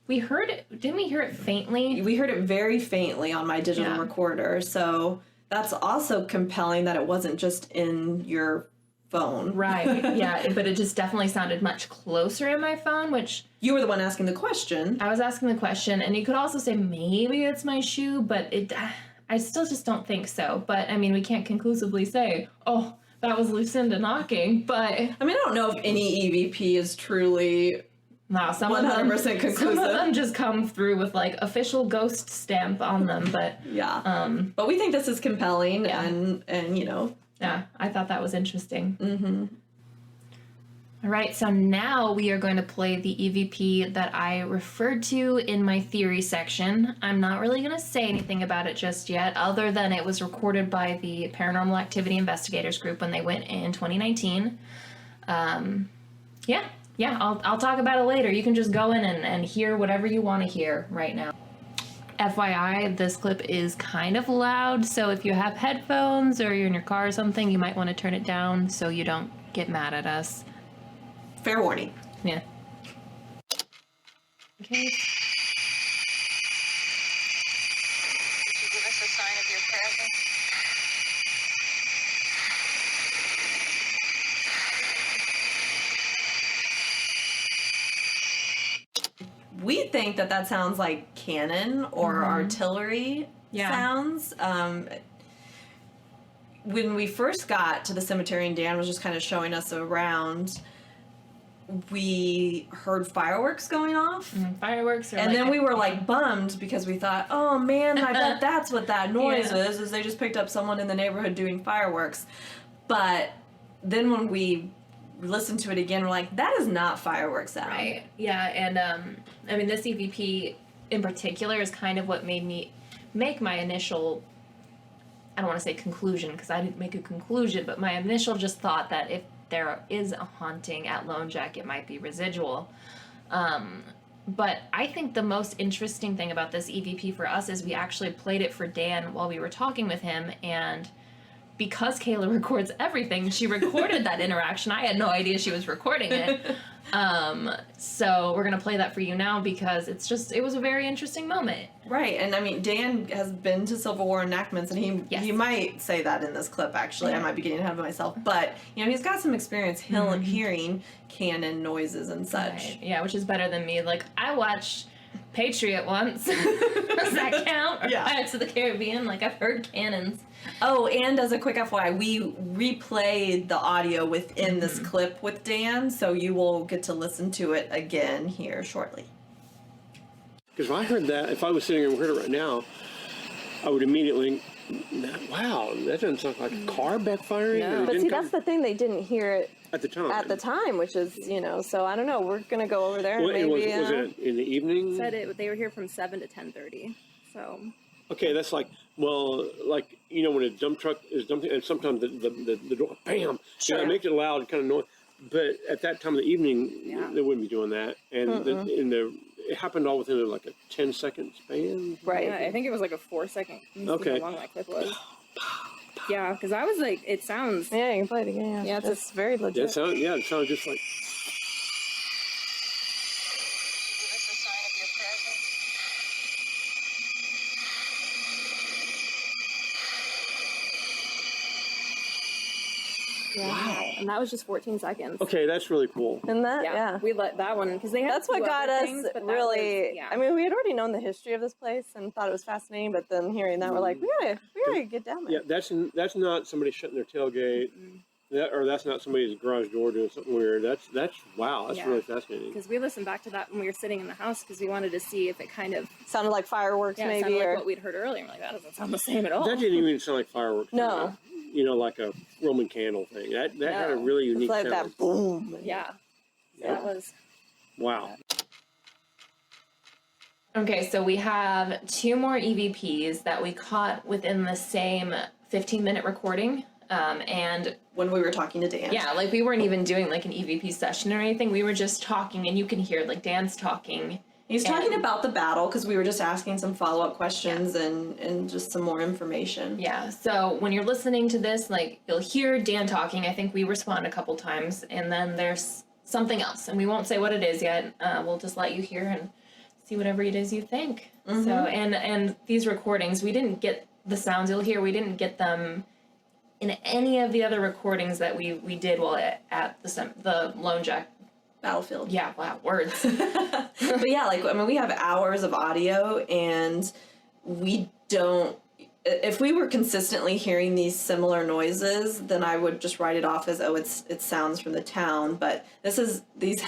we heard it. Didn't we hear it faintly? We heard it very faintly on my digital recorder, so that's also compelling that it wasn't just in your phone. Right, yeah, but it just definitely sounded much closer in my phone, which... You were the one asking the question. I was asking the question, and you could also say maybe it's my shoe, but I still just don't think so. But, I mean, we can't conclusively say, oh, that was Lucinda knocking, but... I mean, I don't know if any EVP is truly... No, some 100% conclusive. Some of them just come through with like official ghost stamp on them, but but we think this is compelling, and you know. Yeah, I thought that was interesting. All right, so now we are going to play the EVP that I referred to in my theory section. I'm not really going to say anything about it just yet, other than it was recorded by the Paranormal Activity Investigators group when they went in 2019. I'll talk about it later. You can just go in and hear whatever you want to hear right now. FYI, this clip is kind of loud, so if you have headphones or you're in your car or something, you might want to turn it down so you don't get mad at us. Fair warning. Yeah. Okay. Could you give us a sign of your presence? We think that sounds like cannon or artillery sounds. When we first got to the cemetery and Dan was just kind of showing us around, we heard fireworks going off. Fireworks are And then we were like bummed because we thought, oh man, I bet that's what that noise is they just picked up someone in the neighborhood doing fireworks. But then when we listened to it again, we're like, that is not fireworks sound. Right. Yeah, and I mean, this EVP in particular is kind of what made me make my initial, I don't want to say conclusion because I didn't make a conclusion, but my initial just thought that if there is a haunting at Lone Jack, it might be residual. But I think the most interesting thing about this EVP for us is we actually played it for Dan while we were talking with him, and because Kayla records everything, she recorded that interaction. I had no idea she was recording it. So we're going to play that for you now because it was a very interesting moment. Right, and I mean, Dan has been to Civil War enactments, and he might say that in this clip, actually. I might be getting ahead of myself. But, he's got some experience hearing cannon noises and such. Right. Yeah, which is better than me. Like, I watched Patriot once. Does that count? Or Pirates of the Caribbean? Like, I've heard cannons. Oh, and as a quick FYI, we replayed the audio within this clip with Dan, so you will get to listen to it again here shortly. Because if I heard that, if I was sitting here and heard it right now, I would immediately, wow, that doesn't sound like a car backfiring. No. But see, that's the thing, they didn't hear it at the time. Which is, so I don't know, we're going to go over there and maybe... Was it in the evening? They were here from 7 to 10:30, so... Okay, that's like, when a dump truck is dumping, and sometimes the door, bam, it makes it loud, kind of noise. But at that time of the evening, they wouldn't be doing that. And it happened all within like a 10-second span. Right. Yeah, I think it was like a 4-second. Okay. How long that clip was. Yeah, because I was like, it sounds... Yeah, you can play it again. Yeah, it's very legit. It sounds just like... Give us a sign of your presence. Yeah. Wow. And that was just 14 seconds. Okay, that's really cool. And that, yeah. We let that one, because they had That's what got us really, was, I mean, we had already known the history of this place and thought it was fascinating, but then hearing that, we're like, we gotta get down there. Yeah, that's not somebody shutting their tailgate. Or that's not somebody's garage door doing something weird. That's wow. That's really fascinating. Because we listened back to that when we were sitting in the house because we wanted to see if it kind of sounded like fireworks, maybe, sounded or like what we'd heard earlier. We're like, that doesn't sound the same at all. That didn't even sound like fireworks. No. Like a Roman candle thing. That had a really unique sound. Like that boom. Yeah. That was. Wow. Okay, so we have 2 more EVPs that we caught within the same 15-minute recording. And when we were talking to Dan. Yeah, like we weren't even doing like an EVP session or anything. We were just talking, and you can hear like Dan's talking. He's talking about the battle because we were just asking some follow-up questions and just some more information. Yeah, so when you're listening to this, like you'll hear Dan talking. I think we respond a couple times, and then there's something else, and we won't say what it is yet. We'll just let you hear and see whatever it is you think. So, and these recordings, we didn't get the sounds you'll hear. We didn't get them in any of the other recordings that we did while at the Lone Jack battlefield. Yeah, wow, words. But yeah, we have hours of audio, and we don't... If we were consistently hearing these similar noises, then I would just write it off as, it sounds from the town. But these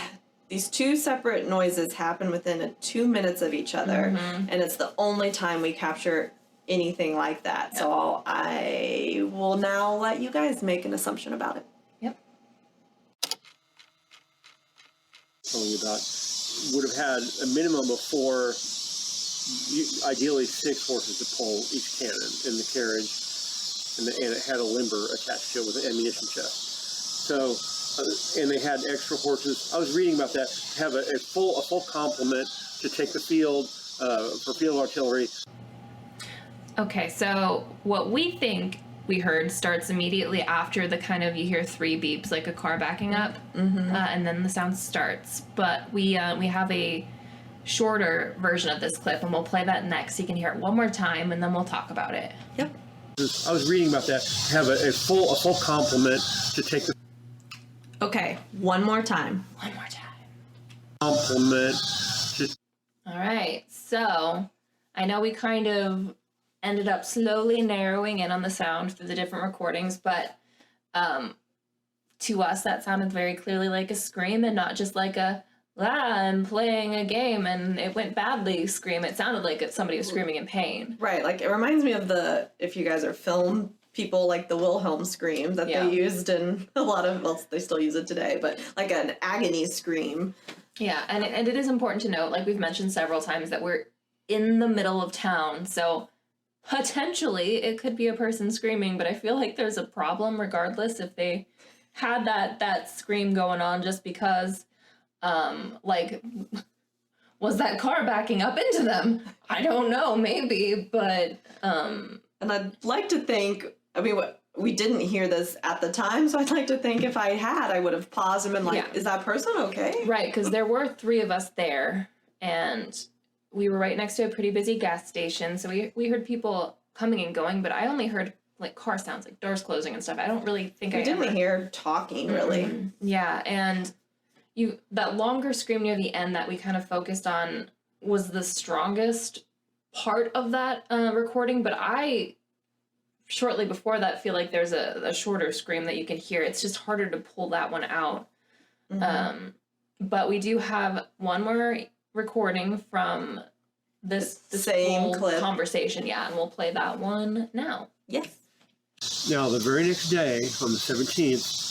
2 separate noises happen within 2 minutes of each other, and it's the only time we capture anything like that. Yep. So I will now let you guys make an assumption about it. Yep. telling you about would have had a minimum of 4, ideally 6 horses to pull each cannon in the carriage, and it had a limber attached to it with an ammunition chest. So, and they had extra horses. I was reading about that. Have a full complement to take the field for field artillery. Okay, so what we think we heard starts immediately after the kind of, you hear 3 beeps like a car backing up, and then the sound starts. But we have a shorter version of this clip, and we'll play that next. You can hear it one more time, and then we'll talk about it. Yep. I was reading about that. Have a full complement to take the Okay, one more time. One more time. complement. All right, so I know we kind of ended up slowly narrowing in on the sound through the different recordings, but to us that sounded very clearly like a scream and not just like a, I'm playing a game and it went badly scream. It sounded like somebody was screaming in pain. Right, like it reminds me of if you guys are film people, like the Wilhelm scream that they used in a lot of, well, they still use it today, but like an agony scream. Yeah, and it is important to note, like we've mentioned several times, that we're in the middle of town, so potentially it could be a person screaming, but I feel like there's a problem regardless if they had that scream going on, just because, like, was that car backing up into them? I don't know, maybe, but... And I'd like to think, I mean, we didn't hear this at the time, so I'd like to think if I had, I would have paused and been like, is that person okay? Right, because there were 3 of us there, and we were right next to a pretty busy gas station, so we heard people coming and going, but I only heard, like, car sounds, like doors closing and stuff. I don't really think we didn't hear talking, really. Yeah, and that longer scream near the end that we kind of focused on was the strongest part of that recording, but I, shortly before that, feel like there's a shorter scream that you can hear. It's just harder to pull that one out. But we do have one more recording from this same whole clip conversation, and we'll play that one now. Yes. Now, the very next day, on the 17th,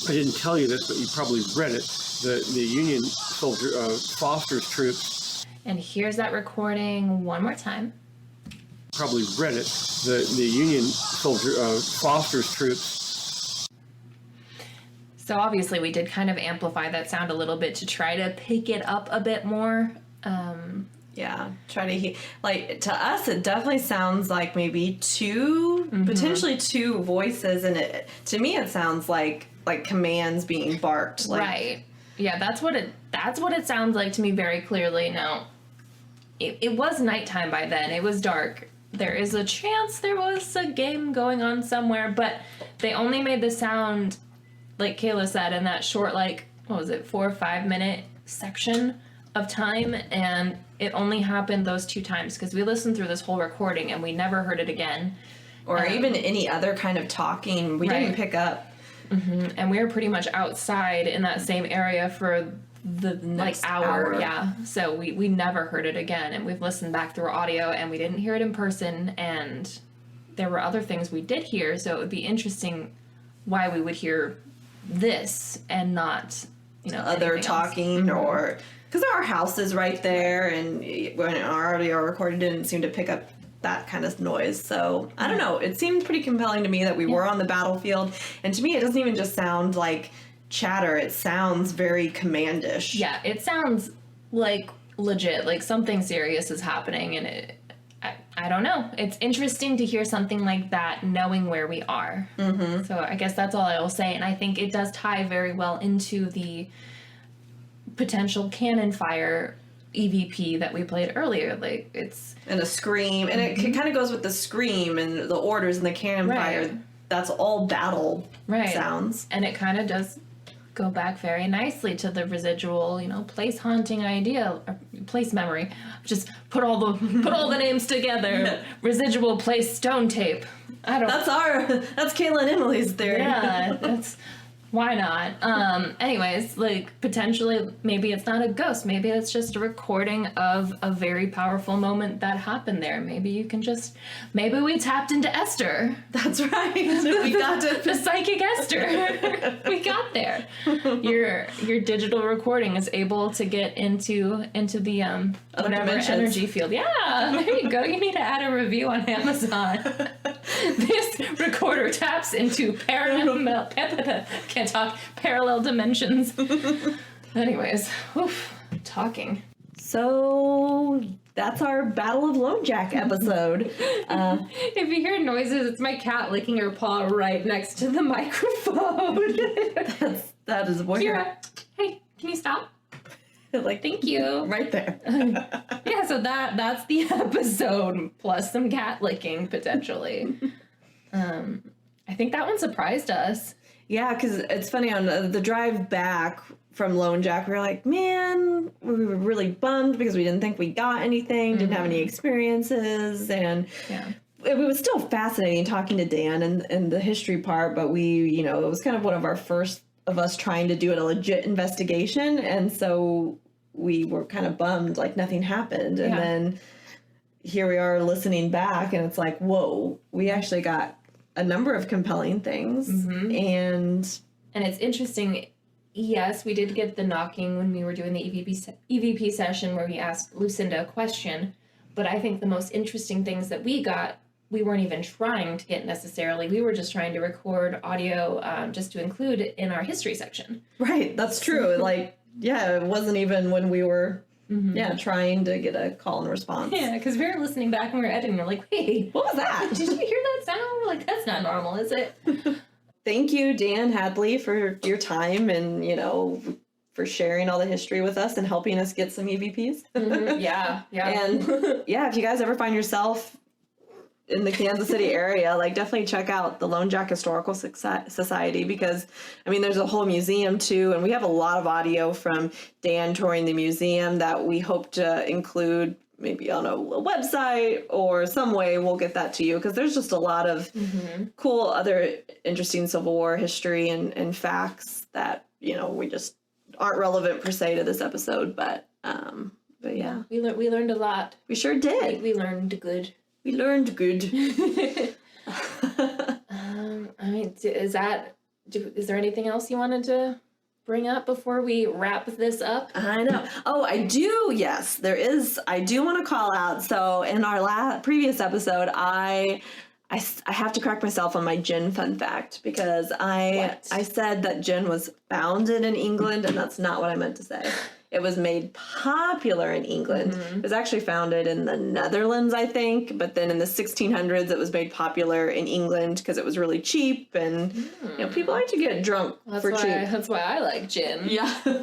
I didn't tell you this, but you probably read it. The Union soldier, Foster's troops. And here's that recording one more time. Probably read it. The Union soldier, Foster's troops. So obviously we did kind of amplify that sound a little bit to try to pick it up a bit more. Yeah, try to hear. Like, to us, it definitely sounds like maybe 2, potentially 2 voices, and to me it sounds like commands being barked. Like, right. Yeah, that's what it sounds like to me very clearly. Now, it was nighttime by then. It was dark. There is a chance there was a game going on somewhere, but they only made the sound, like Kayla said, in that short, like, what was it, 4 or 5 minute section of time, and it only happened those 2 times, because we listened through this whole recording and we never heard it again. Or even any other kind of talking we didn't pick up. And we were pretty much outside in that same area for the next hour. Yeah, so we never heard it again, and we've listened back through audio and we didn't hear it in person, and there were other things we did hear, so it would be interesting why we would hear this and not, other talking or... Because there are houses right there, and when our audio recording didn't seem to pick up that kind of noise. So, I don't know. It seemed pretty compelling to me that we were on the battlefield. And to me, it doesn't even just sound like chatter. It sounds very commandish. Yeah, it sounds like legit, like something serious is happening. And I don't know. It's interesting to hear something like that knowing where we are. So I guess that's all I will say. And I think it does tie very well into the potential cannon fire EVP that we played earlier. Like, it's... And a scream. And it kind of goes with the scream and the orders and the cannon fire. That's all battle sounds. And it kind of does go back very nicely to the residual, place haunting idea, or place memory. Just put all the names together. Residual place stone tape. That's Kayla and Emily's theory. Yeah, that's... Why not? Anyways, like, potentially, maybe it's not a ghost. Maybe it's just a recording of a very powerful moment that happened there. Maybe we tapped into Esther. That's right. We got to the psychic Esther. We got there. Your digital recording is able to get into the whatever dimensions. energy field. Yeah, there you go. You need to add a review on Amazon. This recorder taps into parallel dimensions. Anyways, talking. So that's our Battle of Lone Jack episode. If you hear noises, it's my cat licking her paw right next to the microphone. That is weird. Kira, hey, can you stop? Like, Thank you. right there. Yeah, so that's the episode, plus some cat licking, potentially. I think that one surprised us. Yeah, because it's funny, on the drive back from Lone Jack, we were like, man, we were really bummed because we didn't think we got anything, didn't have any experiences, and Yeah. it was still fascinating talking to Dan and the history part, but we, it was kind of one of our first of us trying to do a legit investigation, and so we were kind of bummed, like nothing happened, and then here we are listening back, and it's like, whoa, we actually got a number of compelling things, and it's interesting. Yes, we did get the knocking when we were doing the EVP session where we asked Lucinda a question, but I think the most interesting things that we got, we weren't even trying to get necessarily. We were just trying to record audio just to include in our history section. right, that's true. Like, yeah, it wasn't even when we were, trying to get a call and response. Yeah, because we were listening back and we were editing. We're like, wait, What was that? did you hear that sound? We're like, that's not normal, is it? Thank you, Dan Hadley, for your time and, for sharing all the history with us and helping us get some EVPs. Yeah. And yeah, if you guys ever find yourself in the Kansas City area, like definitely check out the Lone Jack Historical Society, because there's a whole museum too, and we have a lot of audio from Dan touring the museum that we hope to include maybe on a website or some way. We'll get that to you, because there's just a lot of cool other interesting Civil War history and facts that we just aren't relevant per se to this episode, but yeah, We learned a lot. we sure did. We learned good. We learned good. Is there anything else you wanted to bring up before we wrap this up? I know. Oh, I do. Yes, there is. I do want to call out. So in our previous episode, I have to correct myself on my gin fun fact, because I said that gin was founded in England, and that's not what I meant to say. It was made popular in England. It was actually founded in the Netherlands, I think, but then in the 1600s it was made popular in England because it was really cheap, and people like to get drunk for cheap. That's why I like gin. Yeah. And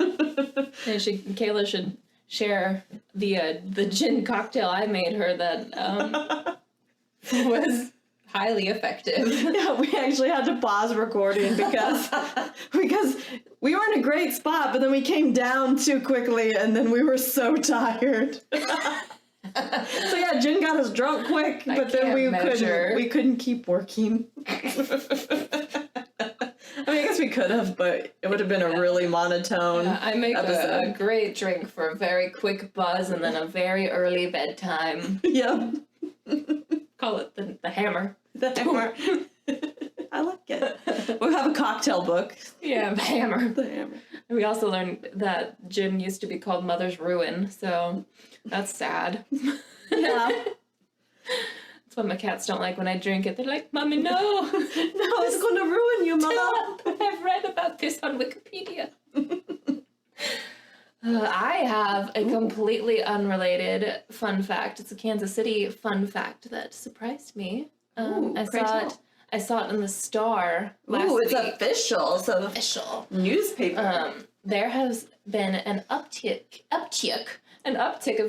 Kayla should share the gin cocktail I made her that was highly effective. Yeah, we actually had to pause recording because we were in a great spot, but then we came down too quickly, and then we were so tired. So yeah, gin got us drunk quick, but then we couldn't keep working. I guess we could have, but it would have been a really monotone I make episode. a great drink for a very quick buzz and then a very early bedtime. Yeah. Call it the hammer. The hammer. I like it. We'll have a cocktail book. Yeah, the hammer. The hammer. And we also learned that gin used to be called Mother's Ruin, so that's sad. Yeah. That's what my cats don't like when I drink it. They're like, Mommy, no. No, it's going to ruin you, Mama. I've read about this on Wikipedia. I have a completely unrelated fun fact. It's a Kansas City fun fact that surprised me. I saw it in the Star last Ooh, it's week. official. So Official. Newspaper. There has been an uptick of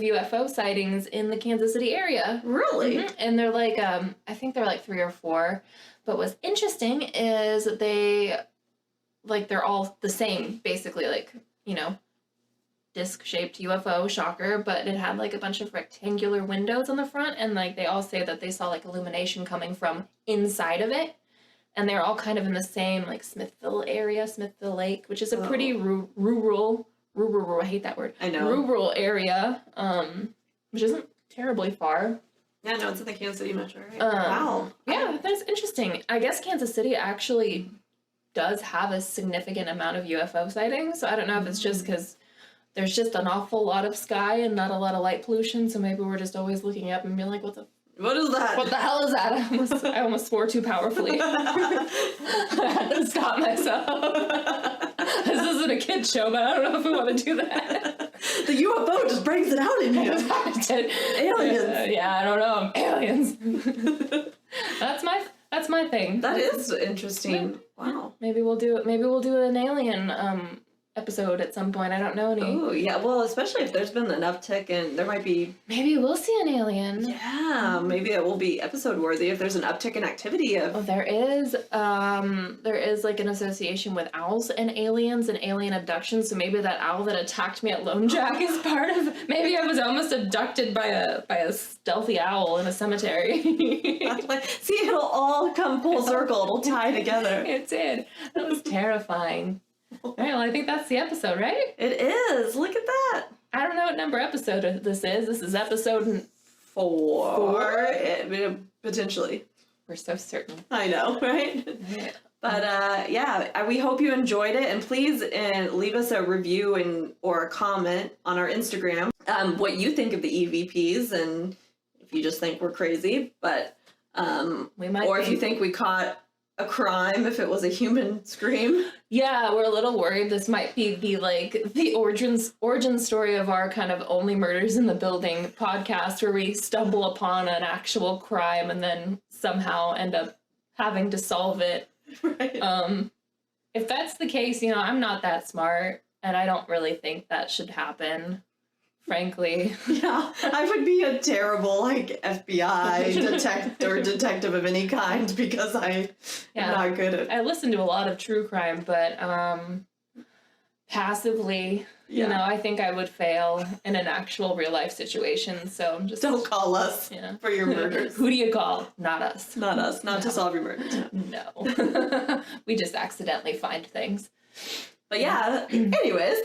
UFO sightings in the Kansas City area. Really? And they're like, I think they're like 3 or 4. But what's interesting is they're all the same, basically, disc-shaped UFO, shocker, but it had like a bunch of rectangular windows on the front, and like they all say that they saw like illumination coming from inside of it, and they're all kind of in the same like Smithville area, Smithville Lake, which is a pretty rural, I hate that word. I know. Rural area, which isn't terribly far. Yeah, no, it's in the Kansas City metro, right? Wow. Yeah, that's interesting. I guess Kansas City actually does have a significant amount of UFO sightings. So I don't know if it's just because there's just an awful lot of sky and not a lot of light pollution. So maybe we're just always looking up and being like, what is that? the hell is that? I almost swore too powerfully. I had to stop myself. This isn't a kid's show, but I don't know if we want to do that. The UFO just brings it out in you. Aliens. Yeah, I don't know. Aliens. That's my thing. That is interesting. Wow. Maybe we'll do an alien episode at some point. I don't know any. Oh, yeah. Well, especially if there's been an uptick and there might be... Maybe we'll see an alien. Yeah, maybe it will be episode worthy if there's an uptick in activity of... Oh, there is like an association with owls and aliens and alien abductions, so maybe that owl that attacked me at Lone Jack is part of... Maybe I was almost abducted by a stealthy owl in a cemetery. See, it'll all come full circle. It'll tie together. It did. That was terrifying. All right, well, I think that's the episode, right? It is. Look at that. I don't know what number episode this is. This is episode 4. Potentially. We're so certain. I know, right? Yeah. But we hope you enjoyed it, and please leave us a review or a comment on our Instagram. What you think of the EVPs, and if you just think we're crazy, but we might. Or if you think we caught a crime, if it was a human scream. Yeah, we're a little worried this might be the origin story of our kind of Only Murders in the Building podcast, where we stumble upon an actual crime and then somehow end up having to solve it. Right. If that's the case, I'm not that smart, and I don't really think that should happen, frankly. Yeah, I would be a terrible FBI detective of any kind because I'm not good at... I listen to a lot of true crime, but passively, I think I would fail in an actual real life situation. So just don't call us for your murders. Who do you call? Not us. Not us. Not to solve your murders. No. We just accidentally find things. But yeah, anyways,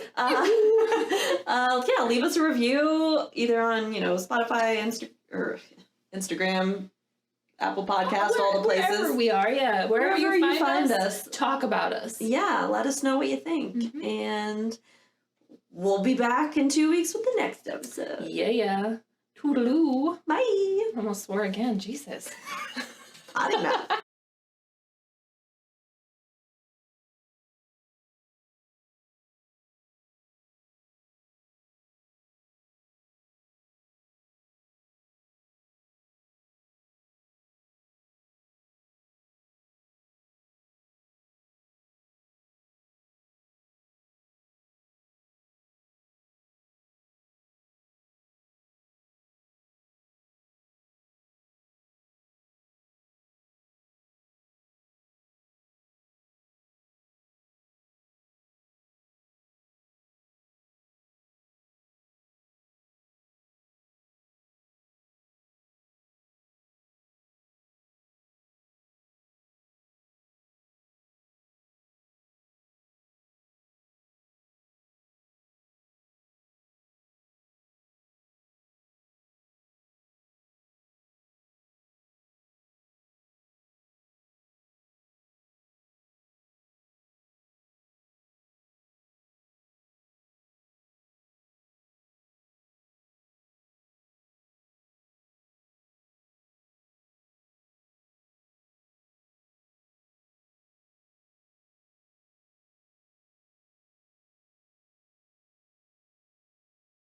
leave us a review either on, Spotify, Instagram, Apple Podcast, all the places. Wherever we are, wherever you find us, talk about us. Yeah, let us know what you think. Mm-hmm. And we'll be back in 2 weeks with the next episode. Yeah. Toodaloo. Bye. Almost swore again, Jesus. I didn't know.